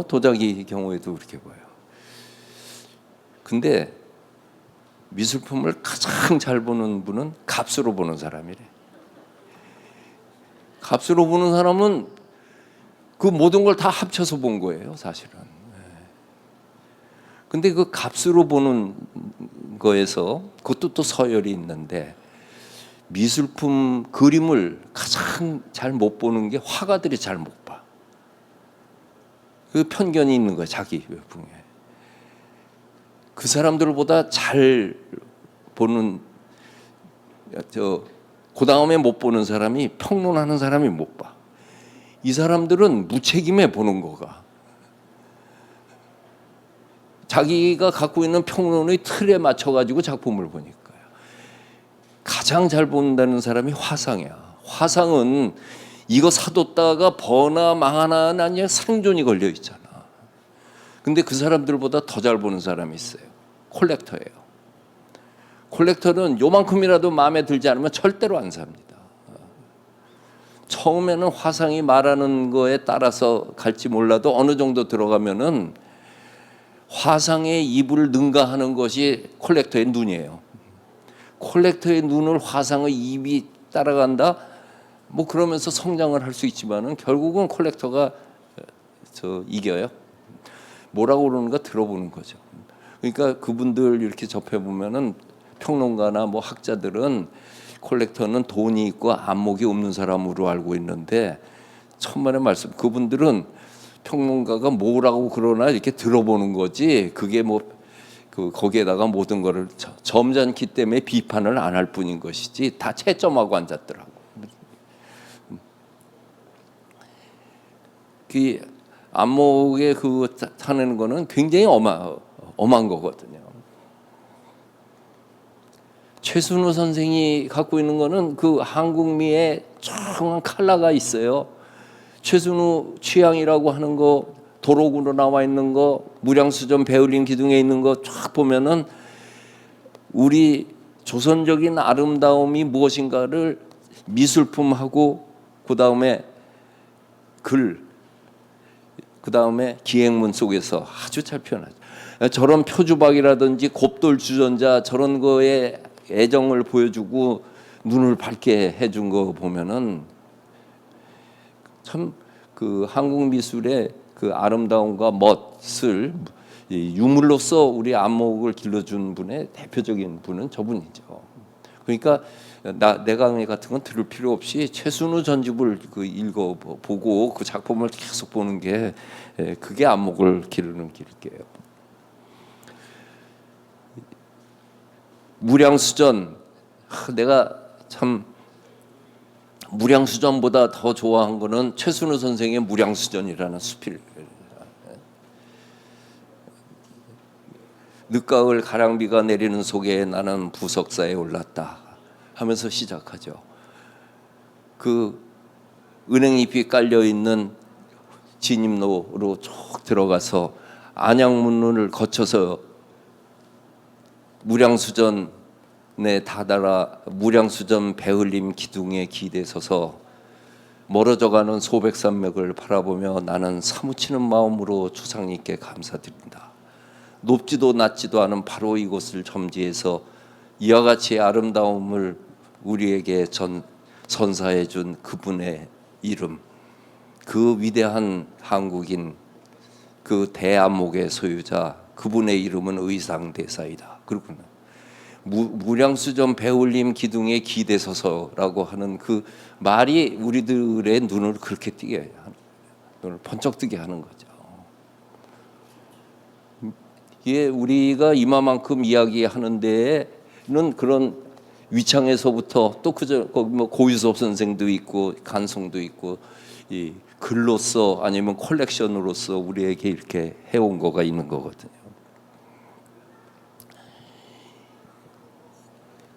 도자기 경우에도 그렇게 보여요. 근데 미술품을 가장 잘 보는 분은 값으로 보는 사람이래. 값으로 보는 사람은 그 모든 걸 다 합쳐서 본 거예요, 사실은. 근데 그 값으로 보는 거에서 그것도 또 서열이 있는데 미술품 그림을 가장 잘 못 보는 게 화가들이 잘 못 봐. 그 편견이 있는 거야, 자기 외풍에. 그 사람들보다 잘 보는 그 다음에 못 보는 사람이 평론하는 사람이 못 봐. 이 사람들은 무책임해 보는 거가. 자기가 갖고 있는 평론의 틀에 맞춰 가지고 작품을 보니까요. 가장 잘 본다는 사람이 화상이야. 화상은 이거 사뒀다가 버나 망하나 아니야 생존이 걸려 있잖아. 근데 그 사람들보다 더 잘 보는 사람이 있어요. 콜렉터예요. 콜렉터는 요만큼이라도 마음에 들지 않으면 절대로 안 삽니다. 처음에는 화상이 말하는 거에 따라서 갈지 몰라도 어느 정도 들어가면은 화상의 입을 능가하는 것이 콜렉터의 눈이에요. 콜렉터의 눈을 화상의 입이 따라간다. 뭐 그러면서 성장을 할 수 있지만은 결국은 콜렉터가 이겨요. 뭐라고 그러는가 들어보는 거죠. 그러니까 그분들 이렇게 접해 보면은 평론가나 뭐 학자들은 콜렉터는 돈이 있고 안목이 없는 사람으로 알고 있는데 천만의 말씀. 그분들은 평론가가 뭐라고 그러나 이렇게 들어보는 거지. 그게 뭐 거기에다가 모든 거를 점잖기 때문에 비판을 안 할 뿐인 것이지 다 채점하고 앉았더라고. 그 안목에 그 타는 거는 굉장히 엄한 거거든요. 최순우 선생이 갖고 있는 거는 그 한국미의 조용한 컬러가 있어요. 최순우 취향이라고 하는 거 도록으로 나와 있는 거 무량수전 베를린 기둥에 있는 거 쫙 보면은 우리 조선적인 아름다움이 무엇인가를 미술품하고 그다음에 글 그다음에 기행문 속에서 아주 잘 표현하죠. 저런 표주박이라든지 곱돌 주전자 저런 거에 애정을 보여주고 눈을 밝게 해준 거 보면은 참 그 한국 미술의 그 아름다움과 멋을 유물로서 우리 안목을 길러준 분의 대표적인 분은 저분이죠. 그러니까 내 강의 같은 건 들을 필요 없이 최순우 전집을 읽어보고 그 작품을 계속 보는 게 그게 안목을 기르는 길이에요. 무량수전 내가 참 무량수전보다 더 좋아한 거는 최순우 선생의 무량수전이라는 수필. 늦가을 가랑비가 내리는 속에 나는 부석사에 올랐다 하면서 시작하죠. 그 은행잎이 깔려 있는 진입로로 쭉 들어가서 안양문을 거쳐서 무량수전에 다다라 무량수전 베을림 기둥에 기대 서서 멀어져가는 소백산맥을 바라보며 나는 사무치는 마음으로 조상님께 감사드린다. 높지도 낮지도 않은 바로 이곳을 점지해서 이와 같이 아름다움을 우리에게 선사해 준 그분의 이름, 그 위대한 한국인, 그 대안목의 소유자, 그분의 이름은 의상대사이다. 그렇구나. 무량수전 배울림 기둥에 기대서서라고 하는 그 말이 우리들의 눈을 그렇게 띄게 하는, 눈을 번쩍 뜨게 하는 거죠. 이게 우리가 이마만큼 이야기하는 데에는 그런 위창에서부터 또 그저 거기 뭐 고유섭 선생도 있고 간송도 있고 이 글로서 아니면 컬렉션으로서 우리에게 이렇게 해온 거가 있는 거거든요.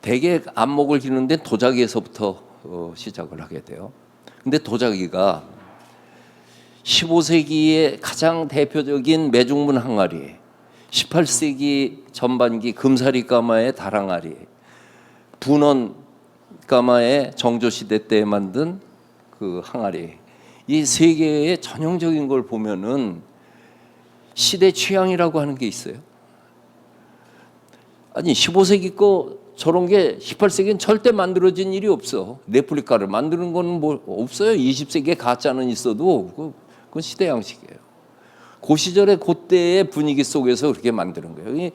대개 안목을 기는데 도자기에서부터 시작을 하게 돼요. 근데 도자기가 15세기의 가장 대표적인 매중문 항아리, 18세기 전반기 금사리 가마의 다랑아리, 분원 가마의 정조시대 때 만든 그 항아리, 이 세 개의 전형적인 걸 보면은 시대 취향이라고 하는 게 있어요. 아니 15세기 거 저런 게 18세기는 절대 만들어진 일이 없어. 레플리카를 만드는 건 뭐 없어요. 20세기에 가짜는 있어도 그건 시대 양식이에요. 그 시절의 그때의 분위기 속에서 그렇게 만드는 거예요.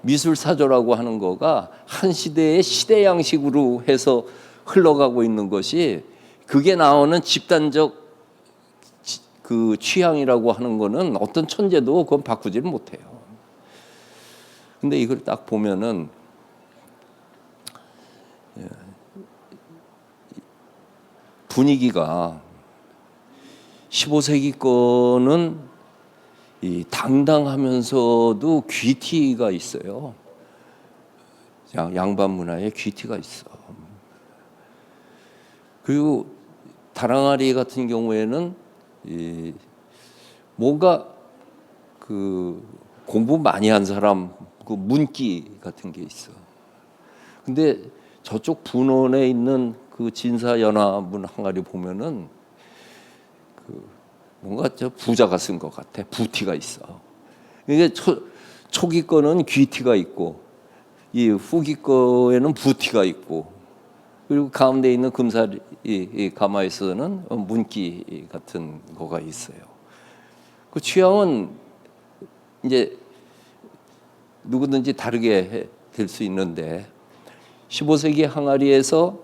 미술사조라고 하는 거가 한 시대의 시대 양식으로 해서 흘러가고 있는 것이, 그게 나오는 집단적 그 취향이라고 하는 거는 어떤 천재도 그건 바꾸지를 못해요. 근데 이걸 딱 보면은 분위기가 15세기 거는 이 당당하면서도 귀티가 있어요. 양반 문화에 귀티가 있어. 그리고 다랑아리 같은 경우에는 이 뭔가 그 공부 많이 한 사람 그 문기 같은 게 있어. 근데 저쪽 분원에 있는 그 진사연화문 항아리 보면은 그 뭔가 저 부자가 쓴 것 같아. 부티가 있어. 이게 초기 거는 귀티가 있고, 이 후기 거에는 부티가 있고, 그리고 가운데 있는 금사리 이 가마에서는 문기 같은 거가 있어요. 그 취향은 이제 누구든지 다르게 될 수 있는데, 15세기 항아리에서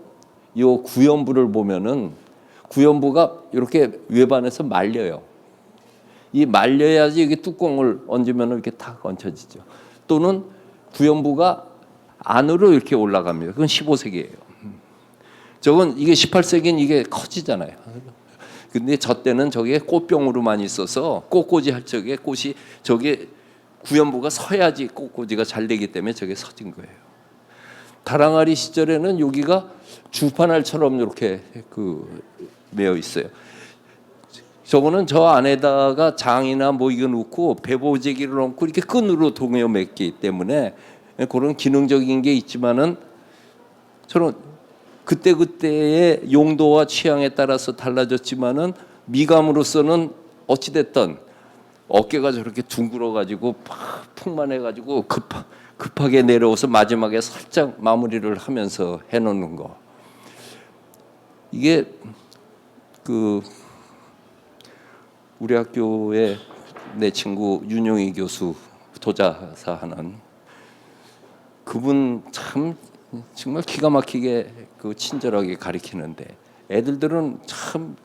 요 구연부를 보면은 구연부가 이렇게 외반에서 말려요. 이 말려야지 이게 뚜껑을 얹으면 이렇게 탁 얹혀지죠. 또는 구연부가 안으로 이렇게 올라갑니다. 그건 15세기예요. 저건 이게 18세기는 이게 커지잖아요. 근데 저 때는 저게 꽃병으로만 있어서 꽃꽂이 할 적에 꽃이 저게 구연부가 서야지 꽃꽂이가 잘 되기 때문에 저게 서진 거예요. 다랑아리 시절에는 여기가 주판알처럼 이렇게 그 매어 있어요. 저거는 저 안에다가 장이나 뭐 이거 넣고 배보재기를 넣고 이렇게 끈으로 동여 맺기 때문에 그런 기능적인 게 있지만은 저는 그때의 용도와 취향에 따라서 달라졌지만은 미감으로서는 어찌됐든 어깨가 저렇게 둥글어 가지고 풍만해 가지고 급하게 내려와서 마지막에 살짝 마무리를 하면서 해놓는 거, 이게 그 우리 학교에 내 친구 윤용희 교수 도자사 하는 그분 참 정말 기가 막히게 그 친절하게 가르치는데, 애들들은 참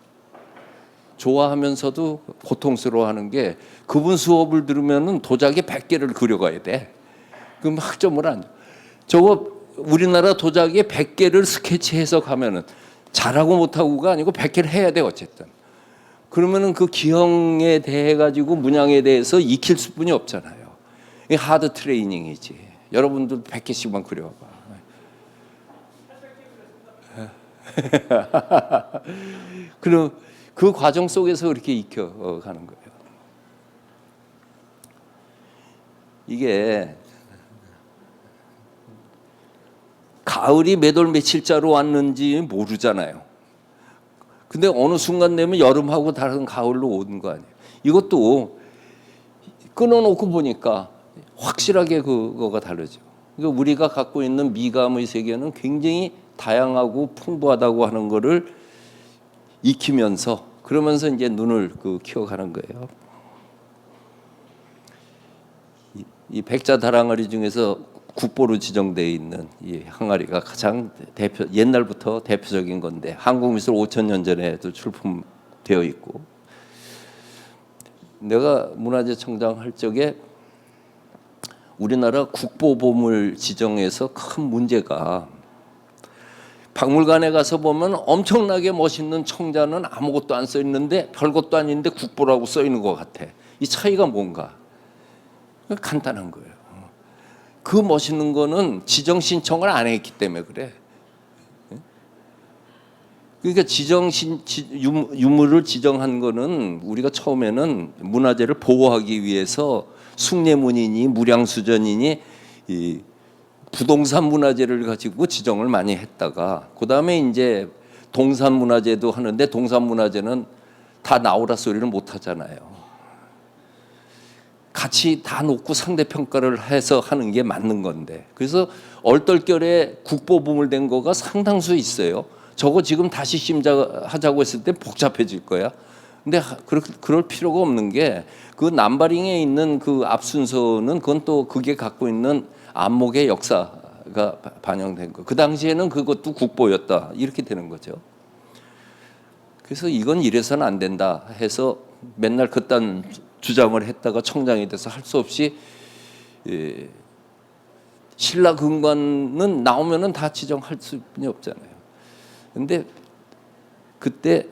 좋아하면서도 고통스러워하는 게, 그분 수업을 들으면은 도자기 100개를 그려가야 돼. 그럼 학점을 안 줘. 저거 우리나라 도자기 100개를 스케치해서 가면은 잘하고 못하고가 아니고 100개를 해야 돼 어쨌든. 그러면은 그 기형에 대해 가지고 문양에 대해서 익힐 수뿐이 없잖아요. 이게 하드 트레이닝이지. 여러분들 100개씩만 그려봐. 그럼 그 과정 속에서 그렇게 익혀가는 거예요. 이게 가을이 몇 월 며칠자로 왔는지 모르잖아요. 근데 어느 순간 되면 여름하고 다른 가을로 오는 거 아니에요. 이것도 끊어놓고 보니까 확실하게 그거가 다르죠. 그러니까 우리가 갖고 있는 미감의 세계는 굉장히 다양하고 풍부하다고 하는 거를 익히면서 그러면서 이제 눈을 키워가는 거예요. 이 백자 다랑아리 중에서 국보로 지정되어 있는 이 항아리가 가장 옛날부터 대표적인 건데 한국미술 5,000년 전에도 출품되어 있고, 내가 문화재청장 할 적에 우리나라 국보보물 지정에서 큰 문제가 박물관에 가서 보면 엄청나게 멋있는 청자는 아무것도 안 써 있는데 별것도 아닌데 국보라고 써 있는 것 같아. 이 차이가 뭔가? 간단한 거예요. 그 멋있는 거는 지정 신청을 안 했기 때문에 그래. 그러니까 유물을 지정한 거는 우리가 처음에는 문화재를 보호하기 위해서 숭례문이니 무량수전이니 이 부동산 문화재를 가지고 지정을 많이 했다가 그다음에 이제 동산 문화재도 하는데 동산 문화재는 다 나오라 소리를 못 하잖아요. 같이 다 놓고 상대 평가를 해서 하는 게 맞는 건데, 그래서 얼떨결에 국보보물된 거가 상당수 있어요. 저거 지금 다시 심사하자고 했을 때 복잡해질 거야. 근데 그럴 필요가 없는 게 그 남바링에 있는 그 앞 순서는 그건 또 그게 갖고 있는 안목의 역사가 반영된 거. 그 당시에는 그것도 국보였다 이렇게 되는 거죠. 그래서 이건 이래서는 안 된다 해서 맨날 그딴 주장을 했다가 청장이 돼서 할 수 없이 신라금관은 나오면은 다 지정할 수는 없잖아요. 근데 그때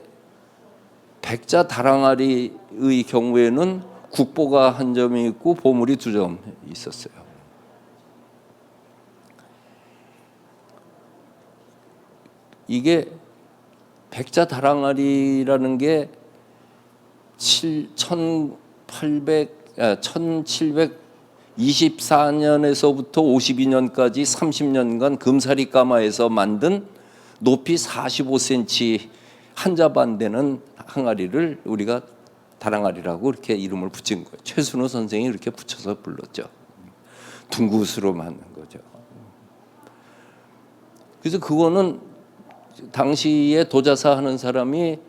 백자 다랑아리의 경우에는 국보가 한 점이 있고 보물이 2점 있었어요. 이게 백자 다랑아리라는 게 1724년에서부터 52년까지 30년간 금사리 까마에서 만든 높이 45cm 한자반 되는 항아리를 우리가 다랑아리라고 이렇게 이름을 붙인 거예요. 최순호 선생이 이렇게 붙여서 불렀죠. 둥구스로 만든 거죠. 그래서 그거는 당시에 도자사 하는 사람이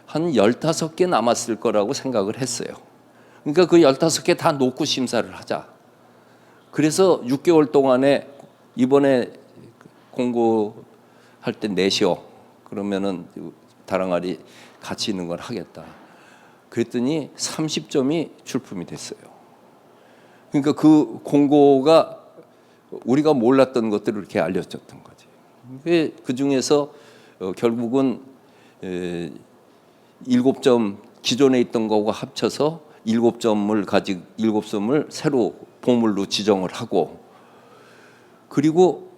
한 15개 남았을 거라고 생각을 했어요. 그러니까 그 15개 다 놓고 심사를 하자. 그래서 6개월 동안에 이번에 공고할 때 내시오. 그러면은 다랑아리 같이 있는 걸 하겠다. 그랬더니 30점이 출품이 됐어요. 그러니까 그 공고가 우리가 몰랐던 것들을 이렇게 알려줬던 거지. 그 중에서 결국은 7점 기존에 있던 거하고 합쳐서 7점을 새로 보물로 지정을 하고, 그리고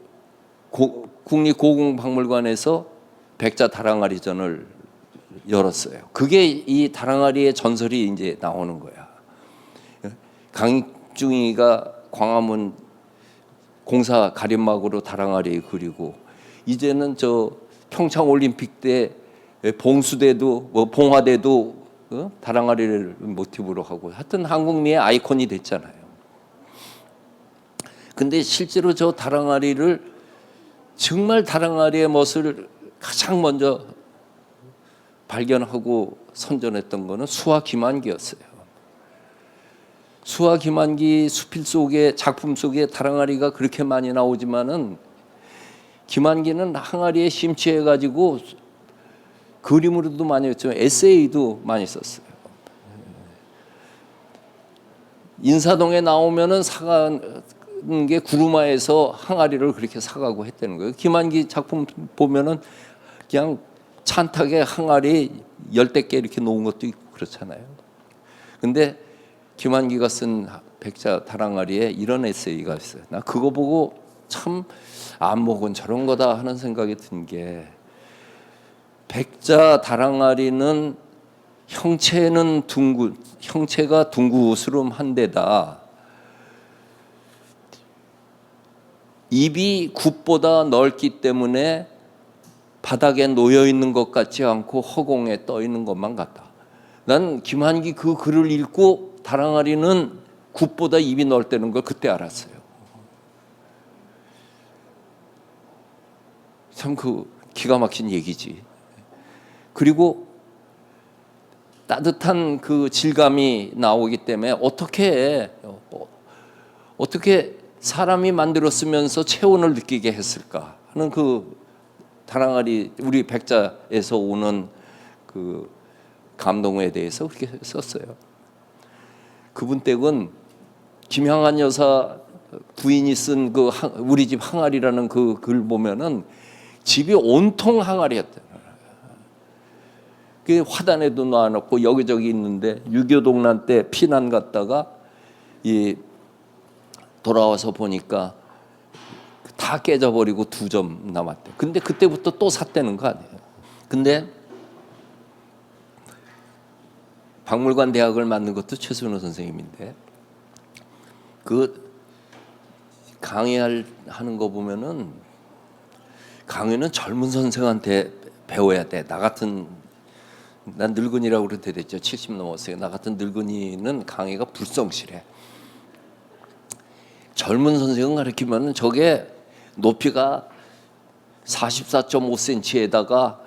국립고궁박물관에서 백자 다랑아리전을 열었어요. 그게 이 다랑아리의 전설이 이제 나오는 거야. 강익중이가 광화문 공사 가림막으로 다랑아리 그리고, 이제는 저 평창 올림픽 때 봉수대도 봉화대도 다랑아리를 모티브로 하고, 하여튼 한국미의 아이콘이 됐잖아요. 근데 실제로 저 다랑아리를 정말 다랑아리의 멋을 가장 먼저 발견하고 선전했던 거는 수화 김한기였어요. 수화 김한기 수필 속에 작품 속에 다랑아리가 그렇게 많이 나오지만은 김한기는 항아리에 심취해 가지고 그림으로도 많이 했지만 에세이도 많이 썼어요. 인사동에 나오면은 사가는 게 구루마에서 항아리를 그렇게 사가고 했다는 거예요. 김한기 작품 보면은 그냥 찬탁에 항아리 10대 개 이렇게 놓은 것도 있고 그렇잖아요. 근데 김한기가 쓴 백자 다랑아리에 이런 에세이가 있어요. 나 그거 보고 참 안목은 저런 거다 하는 생각이 든 게, 백자 다랑아리는 형체가 둥구스름한데다 입이 굽보다 넓기 때문에 바닥에 놓여 있는 것 같지 않고 허공에 떠 있는 것만 같다. 난 김한기 그 글을 읽고 다랑아리는 굿보다 입이 넓다는 걸 그때 알았어요. 참 그 기가 막힌 얘기지. 그리고 따뜻한 그 질감이 나오기 때문에 어떻게 사람이 만들었으면서 체온을 느끼게 했을까 하는 그 다랑아리 우리 백자에서 오는 그 감동에 대해서 그렇게 썼어요. 그분 댁은 김향한 여사 부인이 쓴 그 우리 집 항아리라는 그 글 보면은 집이 온통 항아리였대. 그 화단에도 놔놓고 여기저기 있는데 6.25 동란 때 피난 갔다가 이 돌아와서 보니까 다 깨져버리고 2점 남았대. 근데 그때부터 또 샀다는 거 아니에요. 근데 박물관 대학을 만든 것도 최순호 선생님인데 그 강의하는 거 보면은 강의는 젊은 선생한테 배워야 돼. 난 늙은이라고 그래도 됐죠. 70 넘었어요. 나 같은 늙은이는 강의가 불성실해. 젊은 선생을 가르치면은 저게 높이가 44.5cm에다가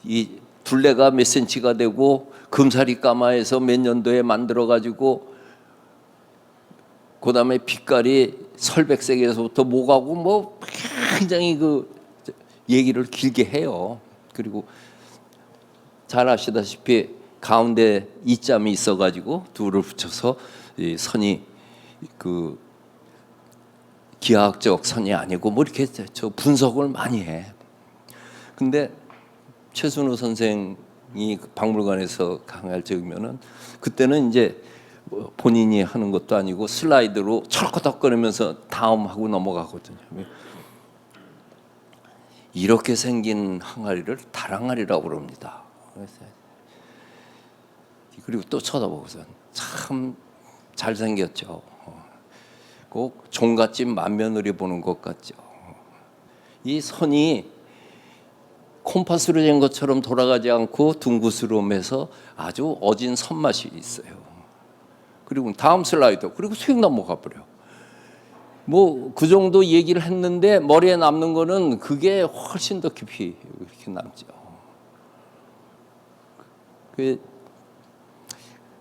이 둘레가 몇 cm가 되고 금사리 까마에서 몇 년도에 만들어 가지고 그다음에 빛깔이 설백색에서부터 뭐가고 뭐 굉장히 그 얘기를 길게 해요. 그리고 잘 아시다시피 가운데 이점이 있어가지고 둘을 붙여서 이 선이 그 기하학적 선이 아니고 뭐 이렇게 저 분석을 많이 해. 근데 최순호 선생이 박물관에서 강의할 적이면은 그때는 이제 본인이 하는 것도 아니고 슬라이드로 철커덕거리면서 다음 하고 넘어가거든요. 이렇게 생긴 항아리를 다랑아리라고 그럽니다. 그리고 또 쳐다보고서 참 잘생겼죠. 꼭 종갓집 맏며느리 보는 것 같죠. 이 선이 콤파스로 된 것처럼 돌아가지 않고 둥그스름해서 아주 어진 선맛이 있어요. 그리고 다음 슬라이드. 그리고 수익 넘어가 버려. 뭐 그 정도 얘기를 했는데 머리에 남는 거는 그게 훨씬 더 깊이 이렇게 남죠.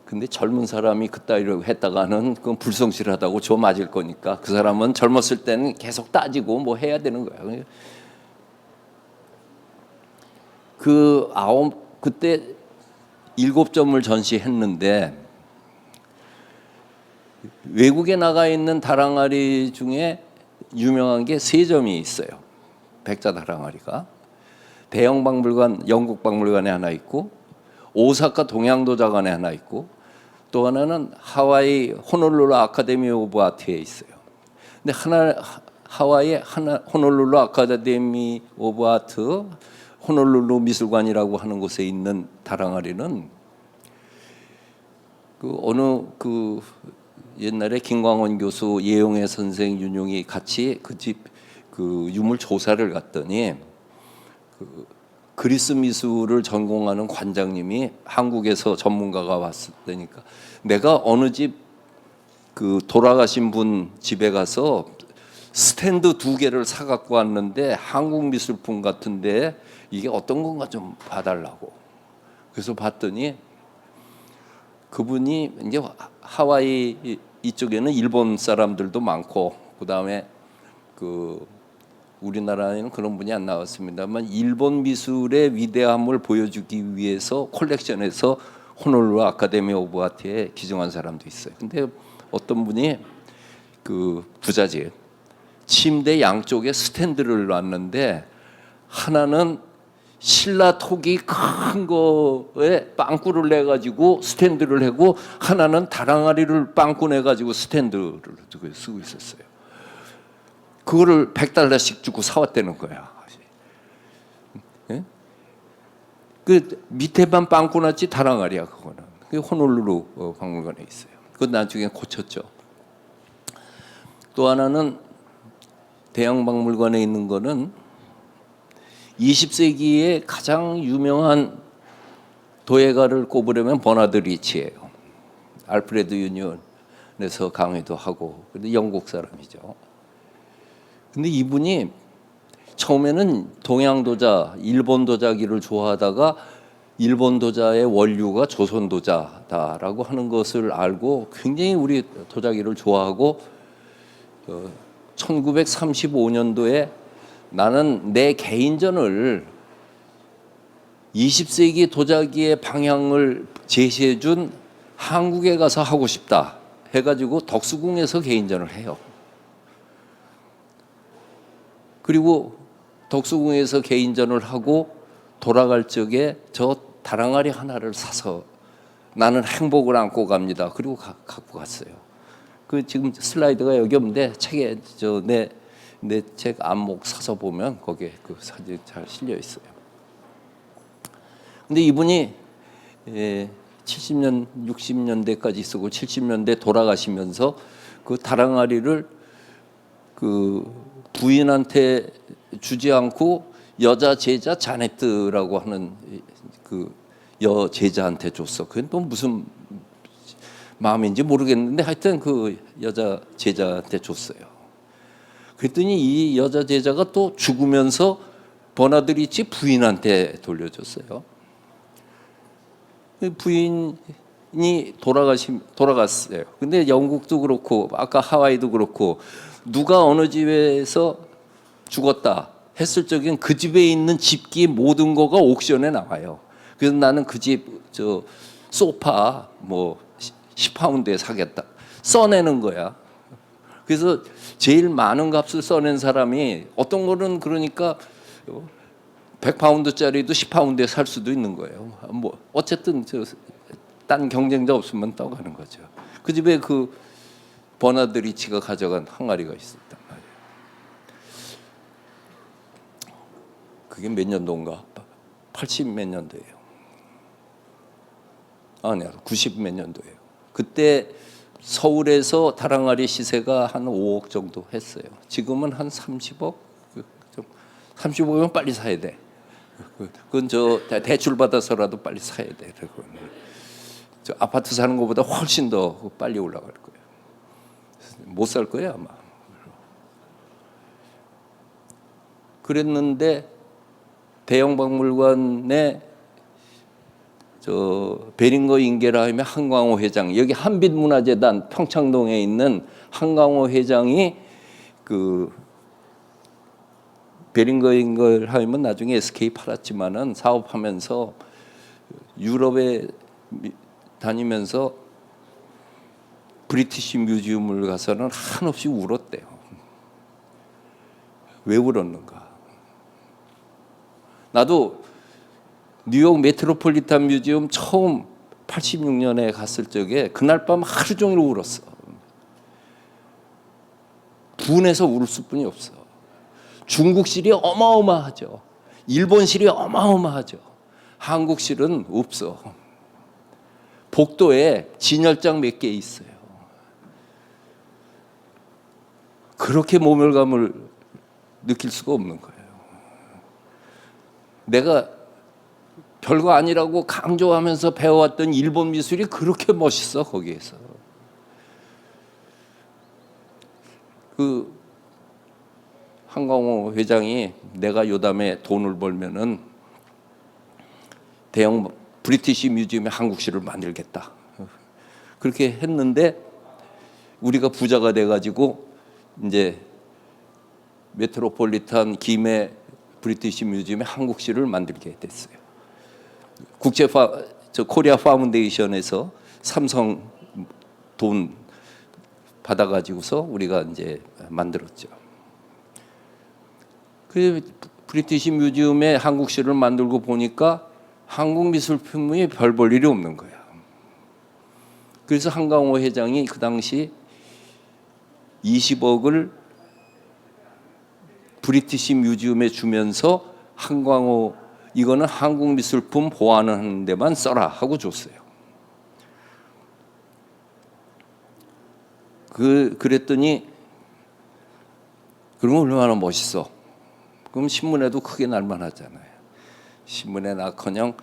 근데 젊은 사람이 그따위로 했다가는 그건 불성실하다고 저 맞을 거니까 그 사람은 젊었을 때는 계속 따지고 뭐 해야 되는 거야. 그때 7점을 전시했는데 외국에 나가 있는 다랑아리 중에 유명한 게 3점이 있어요. 백자 다랑아리가 대형 박물관, 영국 박물관에 하나 있고 오사카 동양도자관에 하나 있고 또 하나는 하와이 호놀룰루 아카데미 오브 아트에 있어요. 근데 하와이 호놀룰루 아카데미 오브 아트 호놀룰루 미술관이라고 하는 곳에 있는 다랑아리는 옛날에 김광원 교수, 예용해 선생, 윤용이 같이 그 집 그 유물 조사를 갔더니 그리스 미술을 전공하는 관장님이 한국에서 전문가가 왔으니까 내가 어느 집 그 돌아가신 분 집에 가서 스탠드 2개를 사 갖고 왔는데 한국 미술품 같은데 이게 어떤 건가 좀 봐달라고. 그래서 봤더니 그분이 이제 하와이 이쪽에는 일본 사람들도 많고 그다음에 우리나라에는 그런 분이 안 나왔습니다만 일본 미술의 위대함을 보여주기 위해서 콜렉션에서 호놀룰루 아카데미 오브 아트에 기증한 사람도 있어요. 근데 어떤 분이 그 부잣집 침대 양쪽에 스탠드를 놨는데 하나는 신라 톡이 큰 거에 빵꾸를 내 가지고 스탠드를 하고 하나는 다랑아리를 빵꾸 내 가지고 스탠드를 쓰고 있었어요. 그거를 $100씩 주고 사왔다는 거야. 예? 그 밑에만 빵꾸 났지 다랑아리야 그거는. 그게 호놀룰루 박물관에 있어요. 그건 나중에 고쳤죠. 또 하나는 대형 박물관에 있는 거는 20세기의 가장 유명한 도예가를 꼽으려면 버나드 리치예요. 알프레드 유니온에서 강의도 하고, 근데 영국 사람이죠. 근데 이분이 처음에는 동양 도자, 일본 도자기를 좋아하다가 일본 도자의 원류가 조선 도자다라고 하는 것을 알고 굉장히 우리 도자기를 좋아하고 1935년도에 나는 내 개인전을 20세기 도자기의 방향을 제시해 준 한국에 가서 하고 싶다 해가지고 덕수궁에서 개인전을 해요. 그리고 덕수궁에서 개인전을 하고 돌아갈 적에 저 다랑아리 하나를 사서 나는 행복을 안고 갑니다. 그리고 갖고 갔어요. 그 지금 슬라이드가 여기 없는데 책에 내 책 안목 사서 보면 거기에 그 사진 잘 실려 있어요. 근데 이분이 70년, 60년대까지 쓰고 70년대 돌아가시면서 그 다랑아리를 그 부인한테 주지 않고 여자 제자 자네트라고 하는 그 여 제자한테 줬어. 그건 또 무슨 마음인지 모르겠는데 하여튼 그 여자 제자한테 줬어요. 그랬더니 이 여자 제자가 또 죽으면서 버나드 리치 부인한테 돌려줬어요. 부인이 돌아갔어요. 근데 영국도 그렇고 아까 하와이도 그렇고 누가 어느 집에서 죽었다 했을 적엔 그 집에 있는 집기 모든 거가 옥션에 나와요. 그래서 나는 그 집 저 소파 뭐 10파운드에 사겠다 써내는 거야. 그래서 제일 많은 값을 써낸 사람이 어떤 거는 그러니까 100파운드짜리도 10파운드에 살 수도 있는 거예요. 뭐 어쨌든 딴 경쟁자 없으면 떠가는 거죠. 그 집에 그 버나드 리치가 가져간 항아리가 있었단 말이에요. 그게 몇 년도인가? 80 몇 년도예요. 아니야, 90 몇 년도예요. 그때 서울에서 다랑아리 시세가 한 5억 정도 했어요. 지금은 한 30억? 30억이면 빨리 사야 돼. 그건 저 대출 받아서라도 빨리 사야 돼. 저 아파트 사는 것보다 훨씬 더 빨리 올라갈 거예요. 못 살 거예요 아마. 그랬는데 대형 박물관에 저 베링거 잉게라임의 한광호 회장, 여기 한빛문화재단 평창동에 있는 한광호 회장이 그 베링거 잉게라임은 나중에 SK 팔았지만은 사업하면서 유럽에 다니면서 브리티시 뮤지엄을 가서는 한없이 울었대요. 왜 울었는가? 나도 뉴욕 메트로폴리탄 뮤지엄 처음 86년에 갔을 적에 그날 밤 하루 종일 울었어. 분해서 울 수뿐이 없어. 중국실이 어마어마하죠. 일본실이 어마어마하죠. 한국실은 없어. 복도에 진열장 몇 개 있어요. 그렇게 모멸감을 느낄 수가 없는 거예요. 내가 별거 아니라고 강조하면서 배워왔던 일본 미술이 그렇게 멋있어. 거기에서 그 한광호 회장이 내가 요담에 돈을 벌면은 대형 브리티시 뮤지엄에 한국실을 만들겠다 그렇게 했는데 우리가 부자가 돼가지고 이제 메트로폴리탄 김해 브리티시 뮤지엄에 한국실을 만들게 됐어요. 코리아 파운데이션에서 삼성 돈 받아가지고서 우리가 이제 만들었죠. 그 브리티시 뮤지엄에 한국실을 만들고 보니까 한국 미술품이 별 볼 일이 없는 거야. 그래서 한광호 회장이 그 당시 20억을 브리티시 뮤지엄에 주면서 한광호 이거는 한국 미술품 보완하는 데만 써라 하고 줬어요. 그랬더니 그러면 얼마나 멋있어. 그럼 신문에도 크게 날만 하잖아요. 신문에 나커녕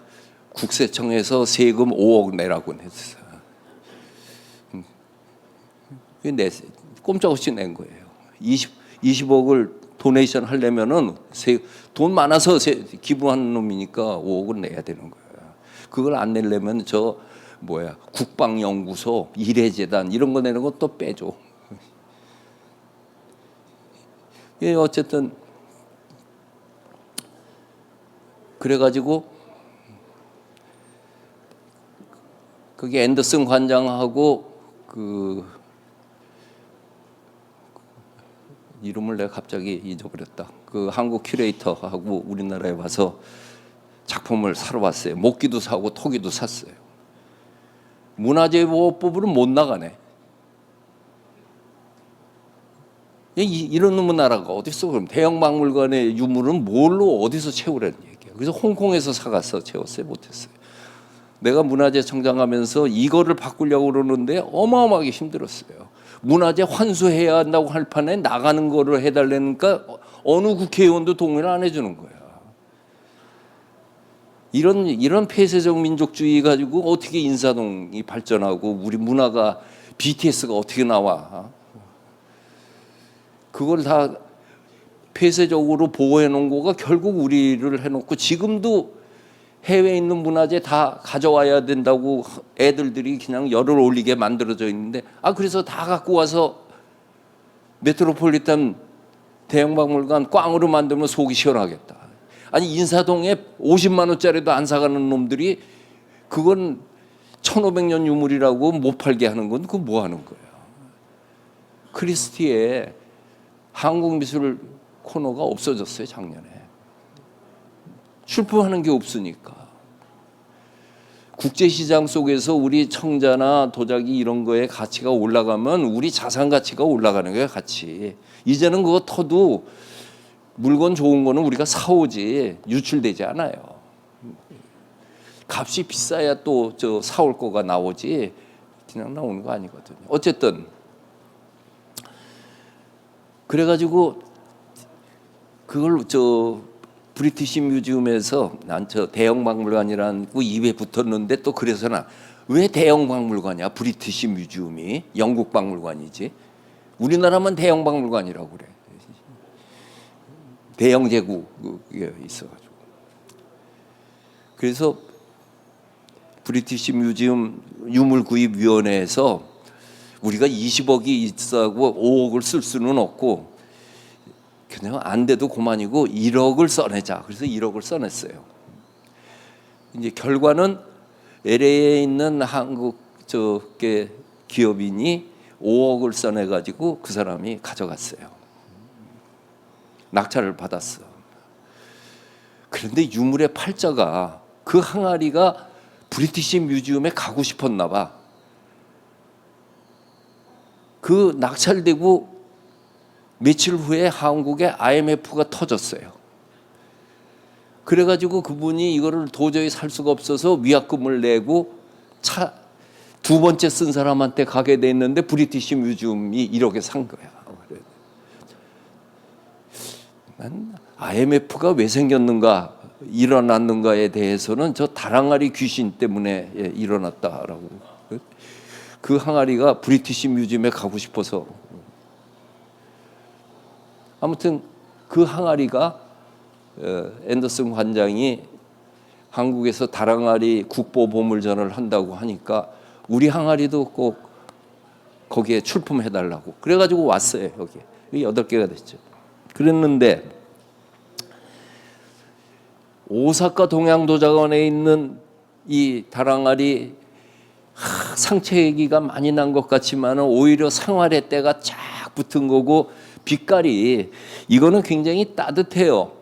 국세청에서 세금 5억 내라고 했어. 꼼짝없이 낸 거예요. 20억을 도네이션 하려면은 돈 많아서 기부하는 놈이니까 5억을 내야 되는 거예요. 그걸 안 내려면 국방연구소, 이래재단 이런 거 내는 거 또 빼줘. 예, 어쨌든 그래가지고 그게 앤더슨 관장하고 그 이름을 내가 갑자기 잊어버렸다. 그 한국 큐레이터하고 우리나라에 와서 작품을 사러 왔어요. 목기도 사고 토기도 샀어요. 문화재보호법으로 못 나가네. 이런 놈의 나라가 어디 있어? 그럼 대형 박물관의 유물은 뭘로 어디서 채우라는 얘기야. 그래서 홍콩에서 사가서 채웠어요. 못했어요. 내가 문화재청장 하면서 이거를 바꾸려고 그러는데 어마어마하게 힘들었어요. 문화재 환수해야 한다고 할 판에 나가는 거를 해달라니까 어느 국회의원도 동의를 안 해주는 거야. 이런 폐쇄적 민족주의 가지고 어떻게 인사동이 발전하고 우리 문화가 BTS가 어떻게 나와? 그걸 다 폐쇄적으로 보호해 놓은 거가 결국 우리를 해놓고 지금도 해외에 있는 문화재 다 가져와야 된다고 애들들이 그냥 열을 올리게 만들어져 있는데 그래서 다 갖고 와서 메트로폴리탄 대형박물관 꽝으로 만들면 속이 시원하겠다. 아니 인사동에 50만 원짜리도 안 사가는 놈들이 그건 1500년 유물이라고 못 팔게 하는 건 그거 뭐 하는 거야. 크리스티에 한국미술 코너가 없어졌어요 작년에. 출품하는 게 없으니까. 국제시장 속에서 우리 청자나 도자기 이런 거에 가치가 올라가면 우리 자산 가치가 올라가는 거야 같이. 이제는 그거 터도 물건 좋은 거는 우리가 사오지 유출되지 않아요. 값이 비싸야 또 사올 거가 나오지 그냥 나오는 거 아니거든요. 어쨌든 그래가지고 그걸 브리티시 뮤지엄에서 난 대형 박물관이라는 거 입에 붙었는데 또 그래서나 왜 대형 박물관이야? 브리티시 뮤지엄이 영국 박물관이지. 우리나라만 대형 박물관이라고 그래. 대영 제국이 있어가지고. 그래서 브리티시 뮤지엄 유물구입위원회에서 우리가 20억이 있어고 5억을 쓸 수는 없고 그냥 안 돼도 그만이고 1억을 써내자. 그래서 1억을 써냈어요. 이제 결과는 LA에 있는 한국 기업인이 5억을 써내가지고 그 사람이 가져갔어요. 낙찰을 받았어. 그런데 유물의 팔자가 그 항아리가 브리티시 뮤지엄에 가고 싶었나 봐. 그 낙찰되고 며칠 후에 한국에 IMF가 터졌어요. 그래가지고 그분이 이거를 도저히 살 수가 없어서 위약금을 내고 두 번째 쓴 사람한테 가게 돼 있는데 브리티시 뮤지엄이 1억에 산 거야. 난 IMF가 왜 생겼는가 일어났는가에 대해서는 저 다랑아리 귀신 때문에 일어났다라고. 그 항아리가 브리티시 뮤지엄에 가고 싶어서. 아무튼 그 항아리가 앤더슨 관장이 한국에서 다랑아리 국보보물전을 한다고 하니까 우리 항아리도 꼭 거기에 출품해달라고. 그래가지고 왔어요. 여기 8개가 됐죠. 그랬는데 오사카 동양도자관에 있는 이 다랑아리 상처기가 많이 난 것 같지만 오히려 생활의 때가 쫙 붙은 거고 빛깔이 이거는 굉장히 따뜻해요.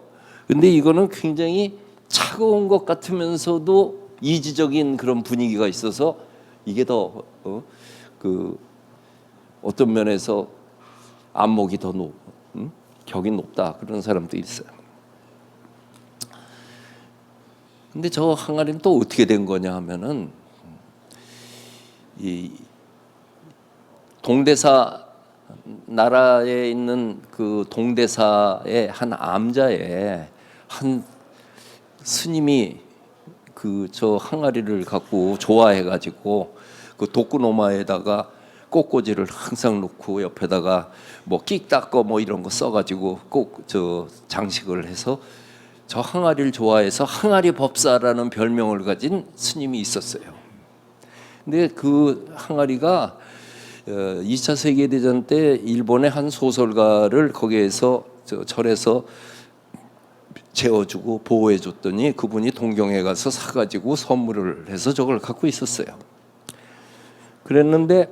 근데 이거는 굉장히 차가운 것 같으면서도 이지적인 그런 분위기가 있어서 이게 더 어떤 면에서 안목이 더 격이 높다 그런 사람도 있어요. 근데 저 항아리는 또 어떻게 된 거냐 하면은 이 동대사 나라에 있는 그 동대사의 한 암자에 한 스님이 그 저 항아리를 갖고 좋아해가지고 그 독구노마에다가 꽃꽂이를 항상 놓고 옆에다가 뭐 끽 닦어 뭐 이런 거 써가지고 꼭 저 장식을 해서 저 항아리를 좋아해서 항아리 법사라는 별명을 가진 스님이 있었어요. 근데 그 항아리가 2차 세계대전 때 일본의 한 소설가를 거기에서 저 절에서 재워주고 보호해줬더니 그분이 동경에 가서 사가지고 선물을 해서 저걸 갖고 있었어요. 그랬는데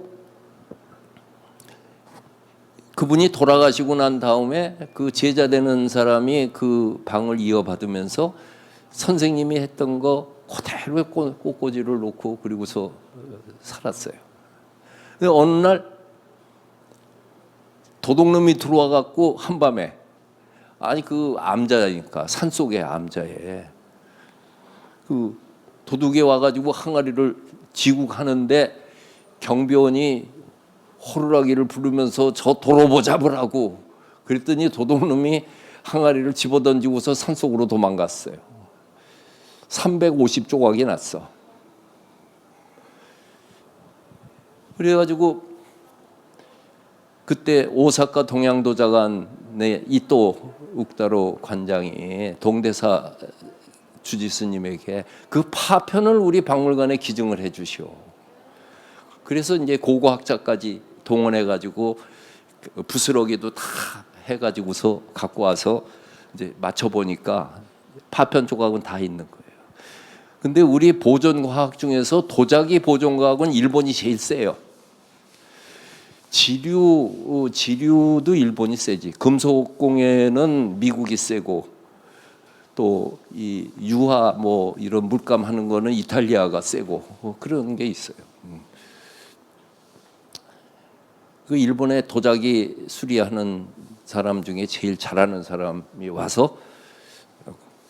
그분이 돌아가시고 난 다음에 그 제자 되는 사람이 그 방을 이어받으면서 선생님이 했던 거 그대로 꽃꽂이를 놓고 그리고서 살았어요. 근데 어느 날 도둑놈이 들어와 갖고 한밤에 아니 그 암자니까 산속의 암자에 그 도둑이 와가지고 항아리를 지고 가는데 경비원이 호루라기를 부르면서 저 도로보 잡으라고 그랬더니 도둑놈이 항아리를 집어던지고서 산속으로 도망갔어요. 350조각이 났어. 그래가지고 그때 오사카 동양도자관의 이토 욱다로 관장이 동대사 주지스님에게 그 파편을 우리 박물관에 기증을 해주시오. 그래서 이제 고고학자까지 동원해가지고 부스러기도 다 해가지고서 갖고 와서 이제 맞춰보니까 파편 조각은 다 있는 거예요. 근데 우리 보존과학 중에서 도자기 보존과학은 일본이 제일 세요. 지류도 일본이 세지. 금속공예는 미국이 세고 또 이 유화 뭐 이런 물감 하는 거는 이탈리아가 세고 그런 게 있어요. 그 일본의 도자기 수리하는 사람 중에 제일 잘하는 사람이 와서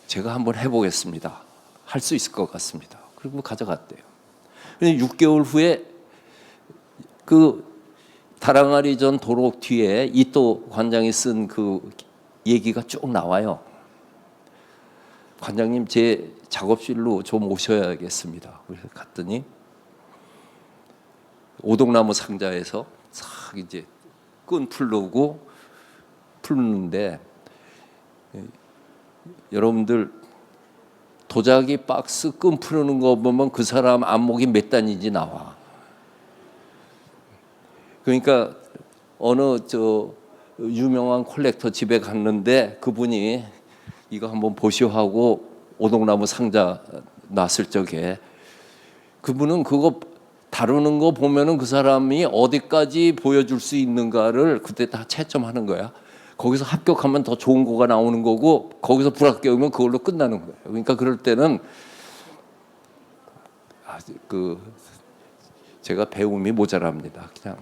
제가 한번 해보겠습니다. 할 수 있을 것 같습니다. 그리고 가져갔대요. 근데 6개월 후에 그 다랑아리 전 도록 뒤에 이토 관장이 쓴 그 얘기가 쭉 나와요. 관장님 제 작업실로 좀 오셔야겠습니다. 그래서 갔더니 오동나무 상자에서 싹 이제 끈 풀는데 여러분들 도자기 박스 끈 풀는 거 보면 그 사람 안목이 몇 단인지 나와. 그러니까 어느 저 유명한 콜렉터 집에 갔는데 그분이 이거 한번 보시오 하고 오동나무 상자 놨을 적에 그분은 그거 다루는 거 보면은 그 사람이 어디까지 보여줄 수 있는가를 그때 다 채점하는 거야. 거기서 합격하면 더 좋은 거가 나오는 거고 거기서 불합격이면 그걸로 끝나는 거예요. 그러니까 그럴 때는 제가 배움이 모자랍니다. 그냥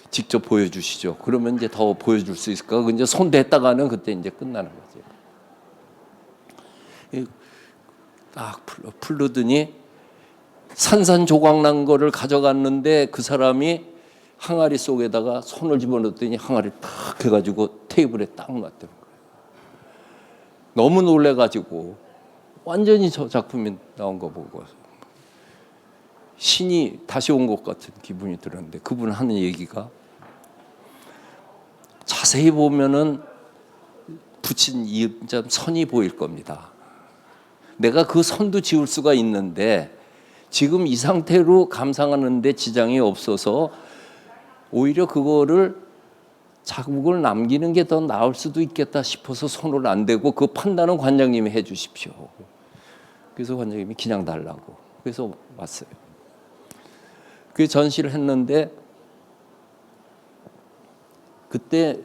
직접 보여주시죠. 그러면 이제 더 보여줄 수 있을까? 이제 손 댔다가는 그때 이제 끝나는 거지. 딱 풀르더니 산산조각 난 거를 가져갔는데 그 사람이 항아리 속에다가 손을 집어넣었더니 항아리 탁 해가지고 테이블에 딱 놨다는 거예요. 너무 놀래가지고 완전히 저 작품이 나온 거 보고 신이 다시 온 것 같은 기분이 들었는데 그분 하는 얘기가 자세히 보면은 붙인 이음자 선이 보일 겁니다. 내가 그 선도 지울 수가 있는데 지금 이 상태로 감상하는데 지장이 없어서 오히려 그거를 자국을 남기는 게 더 나을 수도 있겠다 싶어서 손을 안 대고 그 판단은 관장님이 해 주십시오. 그래서 관장님이 그냥 달라고. 그래서 왔어요. 그 전시를 했는데 그때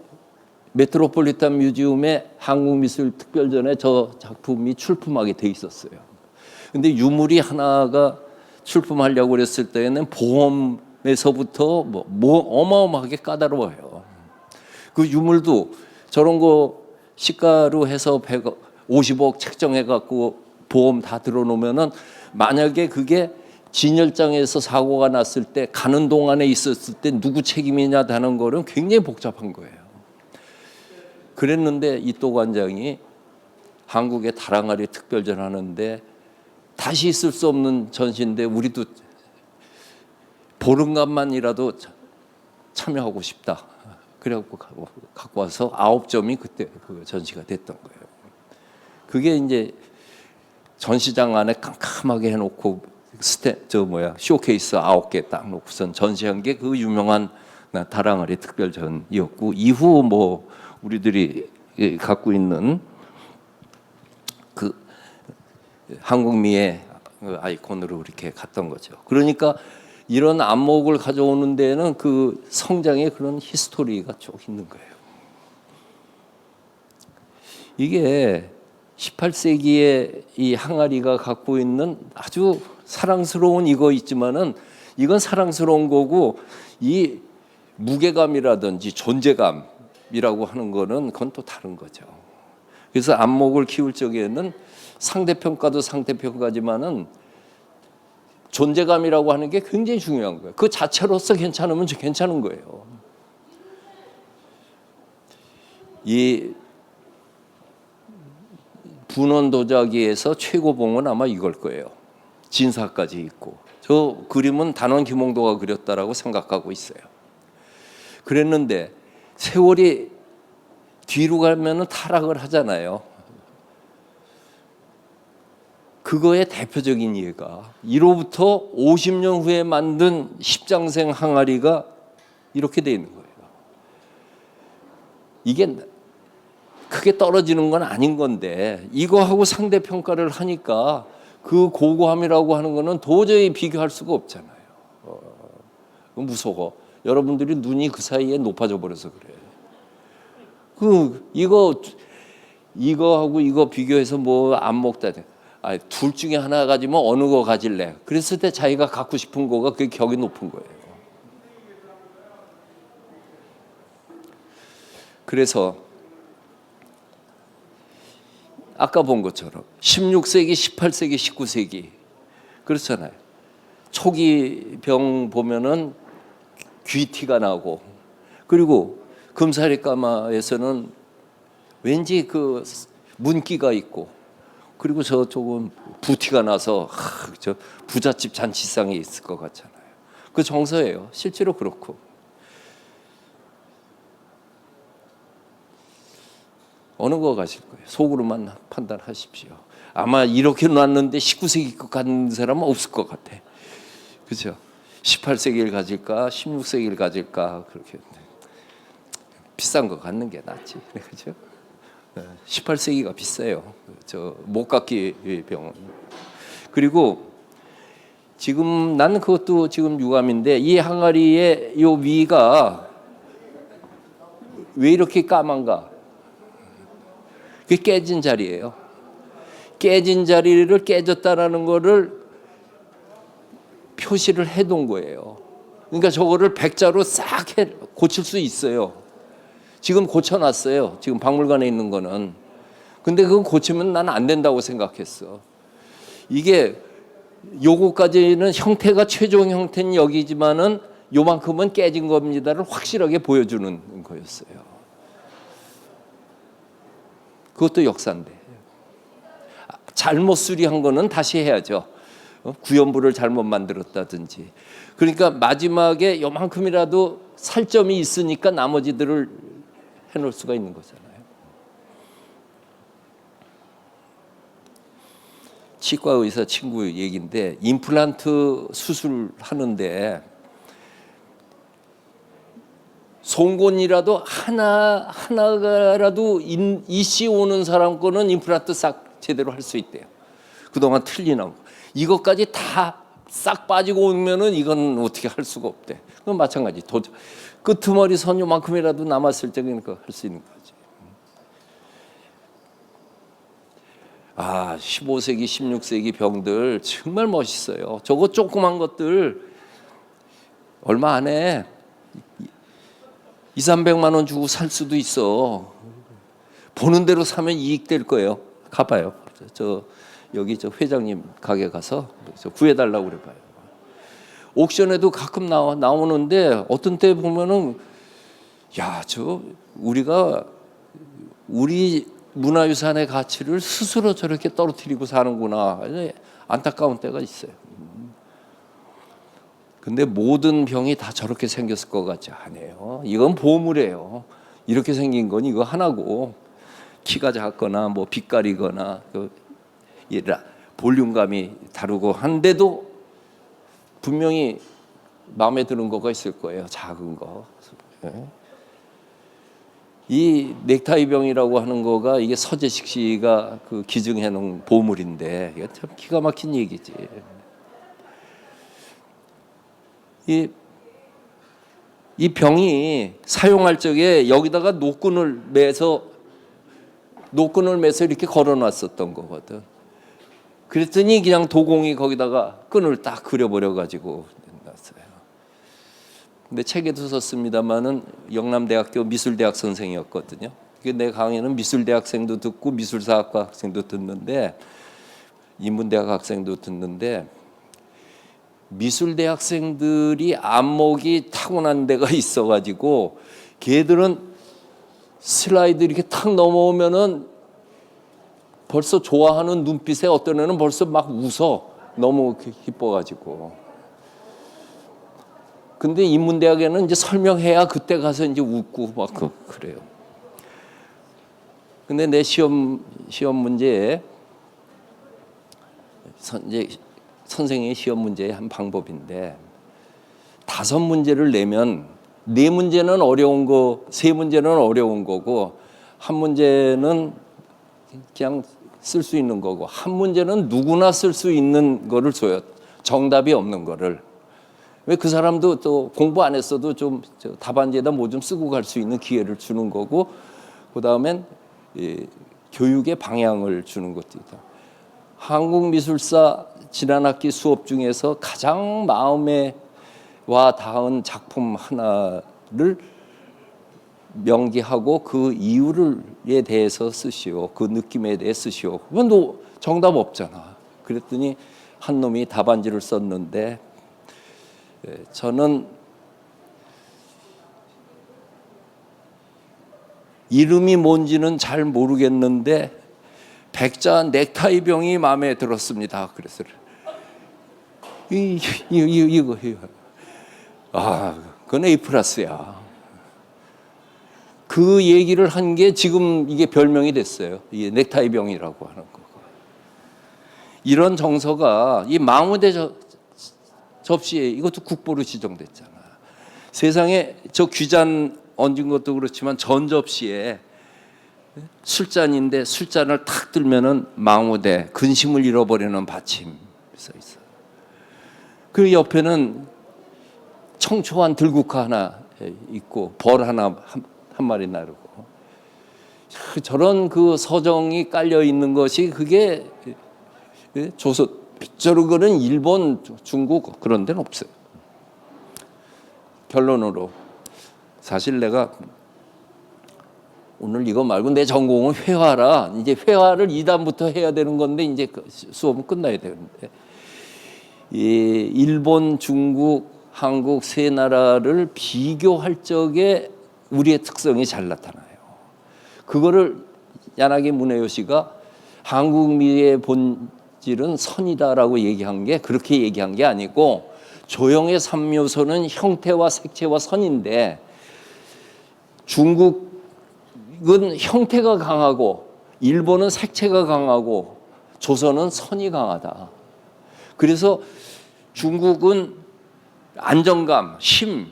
메트로폴리탄 뮤지엄에 한국미술특별전에 저 작품이 출품하게 돼 있었어요. 근데 유물이 하나가 출품하려고 그랬을 때에는 보험에서부터 뭐 어마어마하게 까다로워요. 그 유물도 저런 거 시가로 해서 150억 책정해 갖고 보험 다 들어놓으면은 만약에 그게 진열장에서 사고가 났을 때 가는 동안에 있었을 때 누구 책임이냐 하는 거는 굉장히 복잡한 거예요. 그랬는데 이또 관장이 한국에 다랑아리 특별전 하는데 다시 있을 수 없는 전시인데 우리도 보름간만이라도 참여하고 싶다. 그래갖고 갖고 와서 9점이 그때 그 전시가 됐던 거예요. 그게 이제 전시장 안에 깜깜하게 해놓고 쇼케이스 9개 딱 놓고선 전시한 게 그 유명한 다랑아리 특별전이었고, 이후 뭐 우리들이 갖고 있는 그 한국미의 아이콘으로 이렇게 갔던 거죠. 그러니까 이런 안목을 가져오는 데는 그 성장의 그런 히스토리가 쭉 있는 거예요. 이게 18세기에 이 항아리가 갖고 있는 아주 사랑스러운 이거 있지만은 이건 사랑스러운 거고, 이 무게감이라든지 존재감이라고 하는 거는 그건 또 다른 거죠. 그래서 안목을 키울 적에는 상대평가도 상대평가지만은 존재감이라고 하는 게 굉장히 중요한 거예요. 그 자체로서 괜찮으면 괜찮은 거예요. 이 분원도자기에서 최고봉은 아마 이걸 거예요. 진사까지 있고. 저 그림은 단원 김홍도가 그렸다라고 생각하고 있어요. 그랬는데 세월이 뒤로 가면은 타락을 하잖아요. 그거의 대표적인 예가 1호부터 50년 후에 만든 십장생 항아리가 이렇게 돼 있는 거예요. 이게 크게 떨어지는 건 아닌 건데 이거하고 상대평가를 하니까 그 고고함이라고 하는 거는 도저히 비교할 수가 없잖아요. 무서워. 여러분들이 눈이 그 사이에 높아져 버려서 그래. 이거하고 이거 비교해서 뭐 안 먹다. 둘 중에 하나 가지면 어느 거 가질래? 그랬을 때 자기가 갖고 싶은 거가 그게 격이 높은 거예요. 그래서 아까 본 것처럼 16세기, 18세기, 19세기 그렇잖아요. 초기 병 보면은 귀티가 나고, 그리고 금사리까마에서는 왠지 그 문기가 있고, 그리고 저쪽은 부티가 나서 저 부잣집 잔치상에 있을 것 같잖아요. 그 정서예요. 실제로 그렇고. 어느 거 가실 거예요? 속으로만 판단하십시오. 아마 이렇게 놨는데 19세기 것 같은 사람은 없을 것 같아. 그렇죠? 18세기를 가질까, 16세기를 가질까, 그렇게 비싼 거 갖는 게 낫지. 그렇죠? 18세기가 비싸요. 저 목각기 병원. 그리고 지금 나는 그것도 지금 유감인데 이 항아리의 요 위가 왜 이렇게 까만가? 그게 깨진 자리예요. 깨진 자리를 깨졌다라는 거를 표시를 해둔 거예요. 그러니까 저거를 백자로 싹 고칠 수 있어요. 지금 고쳐놨어요. 지금 박물관에 있는 거는. 근데 그거 고치면 난 안 된다고 생각했어. 이게 요거까지는 형태가 최종 형태는 여기지만은 요만큼은 깨진 겁니다를 확실하게 보여주는 거였어요. 그것도 역사인데. 잘못 수리한 거는 다시 해야죠. 구연부를 잘못 만들었다든지. 그러니까 마지막에 요만큼이라도 살점이 있으니까 나머지들을 해놓을 수가 있는 거잖아요. 치과 의사 친구 얘기인데 임플란트 수술하는데 송곳니라도 하나라도 이씨 오는 사람 거는 임플란트 싹 제대로 할 수 있대요. 그동안 틀리나 이것까지 다 싹 빠지고 오면은 이건 어떻게 할 수가 없대. 그건 마찬가지. 끄트머리 선 요만큼이라도 남았을 때 그러니까 할 수 있는 거지. 15세기, 16세기 병들 정말 멋있어요. 저거 조그만 것들 얼마 안 해. 200~300만 원 주고 살 수도 있어. 보는 대로 사면 이익 될 거예요. 가봐요. 여기 저 회장님 가게 가서 구해달라고 그래봐요. 옥션에도 가끔 나오는데 어떤 때 보면은 야, 우리가 우리 문화유산의 가치를 스스로 저렇게 떨어뜨리고 사는구나. 안타까운 때가 있어요. 근데 모든 병이 다 저렇게 생겼을 것 같지 않아요. 이건 보물이에요. 이렇게 생긴 건 이거 하나고, 키가 작거나 뭐 빛깔이거나 볼륨감이 다르고 한데도 분명히 마음에 드는 거가 있을 거예요. 작은 거. 이 넥타이 병이라고 하는 거가 이게 서재식 씨가 그 기증해 놓은 보물인데, 이게 참 기가 막힌 얘기지. 이 병이 사용할 적에 여기다가 노끈을 매서 이렇게 걸어놨었던 거거든. 그랬더니 그냥 도공이 거기다가 끈을 딱 그려버려 가지고 놨어요. 근데 책에도 썼습니다마는 영남대학교 미술대학 선생이었거든요. 내 강의는 미술대학생도 듣고 미술사학과 학생도 듣는데, 인문대학 학생도 듣는데, 미술대학생들이 안목이 타고난 데가 있어가지고 걔들은 슬라이드 이렇게 탁 넘어오면은 벌써 좋아하는 눈빛에 어떤 애는 벌써 막 웃어. 너무 기뻐가지고. 근데 인문대학에는 이제 설명해야 그때 가서 이제 웃고 막 그래요. 근데 내 시험 문제에 이제 선생의 시험 문제의 한 방법인데, 5문제를 내면 4문제는 어려운 거, 3문제는 어려운 거고, 1문제는 그냥 쓸 수 있는 거고, 1문제는 누구나 쓸 수 있는 거를 줘요. 정답이 없는 거를. 왜 그 사람도 또 공부 안 했어도 좀 답안지에다 뭐 좀 쓰고 갈 수 있는 기회를 주는 거고, 그 다음엔 교육의 방향을 주는 것도 있다. 한국미술사 지난 학기 수업 중에서 가장 마음에 와 닿은 작품 하나를 명기하고 그 이유에 대해서 쓰시오. 그 느낌에 대해 쓰시오. 그건 너 정답 없잖아. 그랬더니 한 놈이 답안지를 썼는데, 저는 이름이 뭔지는 잘 모르겠는데 백자 넥타이 병이 마음에 들었습니다. 그래서 이거 그건 A+야. 그 얘기를 한 게 지금 이게 별명이 됐어요. 이게 넥타이 병이라고 하는 거. 이런 정서가 이 망우대 접시에 이것도 국보로 지정됐잖아. 세상에 저 귀잔 얹은 것도 그렇지만 전 접시에 술잔인데 술잔을 탁 들면은 망우대 근심을 잃어버리는 받침 써 있어. 그 옆에는 청초한 들국화 하나 있고 벌 하나 한 마리 나르고, 저런 그 서정이 깔려 있는 것이 그게 조선, 저런 거는 일본, 중국 그런 데는 없어요. 결론으로 사실 내가 오늘 이거 말고 내 전공은 회화라, 이제 회화를 2단부터 해야 되는 건데 이제 수업은 끝나야 되는데, 이 일본, 중국, 한국 세 나라를 비교할 적에 우리의 특성이 잘 나타나요. 그거를 야나기 무네요시가 한국미의 본질은 선이다라고 얘기한 게 그렇게 얘기한 게 아니고, 조형의 3요소는 형태와 색채와 선인데 중국은 형태가 강하고 일본은 색채가 강하고 조선은 선이 강하다. 그래서 중국은 안정감, 힘,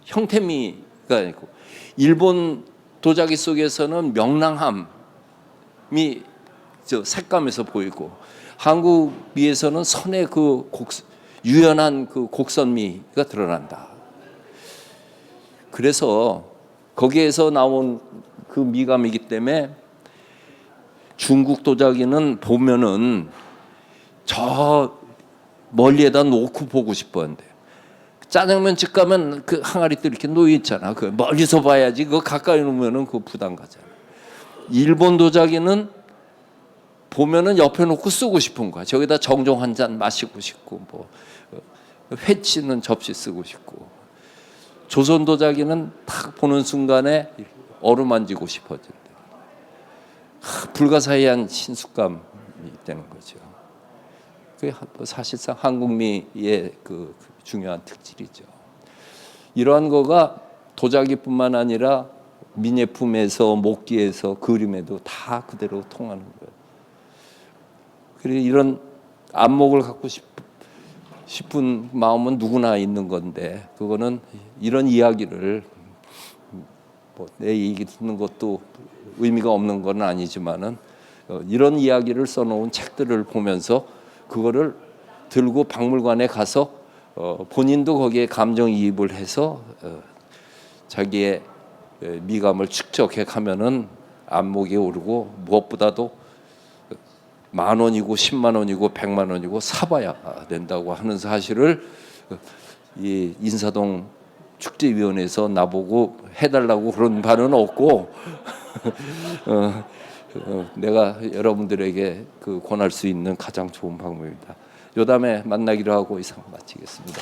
형태미가 있고, 일본 도자기 속에서는 명랑함이 색감에서 보이고, 한국미에서는 선의 그 유연한 그 곡선미가 드러난다. 그래서 거기에서 나온 그 미감이기 때문에 중국 도자기는 보면은 저 멀리에다 놓고 보고 싶었는데, 짜장면 집 가면 그 항아리들 이렇게 놓여 있잖아. 그 멀리서 봐야지. 그거 가까이 놓으면은 그 부담 가잖아. 일본 도자기는 보면은 옆에 놓고 쓰고 싶은 거야. 저기다 정종 한 잔 마시고 싶고 뭐 회치는 접시 쓰고 싶고, 조선 도자기는 딱 보는 순간에 어루만지고 싶어진다. 불가사의한 친숙감이 있다는 거죠. 그게 사실상 한국미의 그 중요한 특질이죠. 이러한 거가 도자기뿐만 아니라 민예품에서 목기에서 그림에도 다 그대로 통하는 거예요. 그리고 이런 안목을 갖고 싶은 마음은 누구나 있는 건데, 그거는 이런 이야기를 내 얘기 듣는 것도 의미가 없는 건 아니지만은 이런 이야기를 써놓은 책들을 보면서 그거를 들고 박물관에 가서 본인도 거기에 감정이입을 해서 자기의 미감을 축적해 가면은 안목이 오르고, 무엇보다도 10,000원이고 100,000원이고 100,000원이고 사봐야 된다고 하는 사실을 이 인사동 축제위원회에서 나보고 해달라고 그런 바는 없고 내가 여러분들에게 그 권할 수 있는 가장 좋은 방법입니다. 요담에 만나기로 하고 이상 마치겠습니다.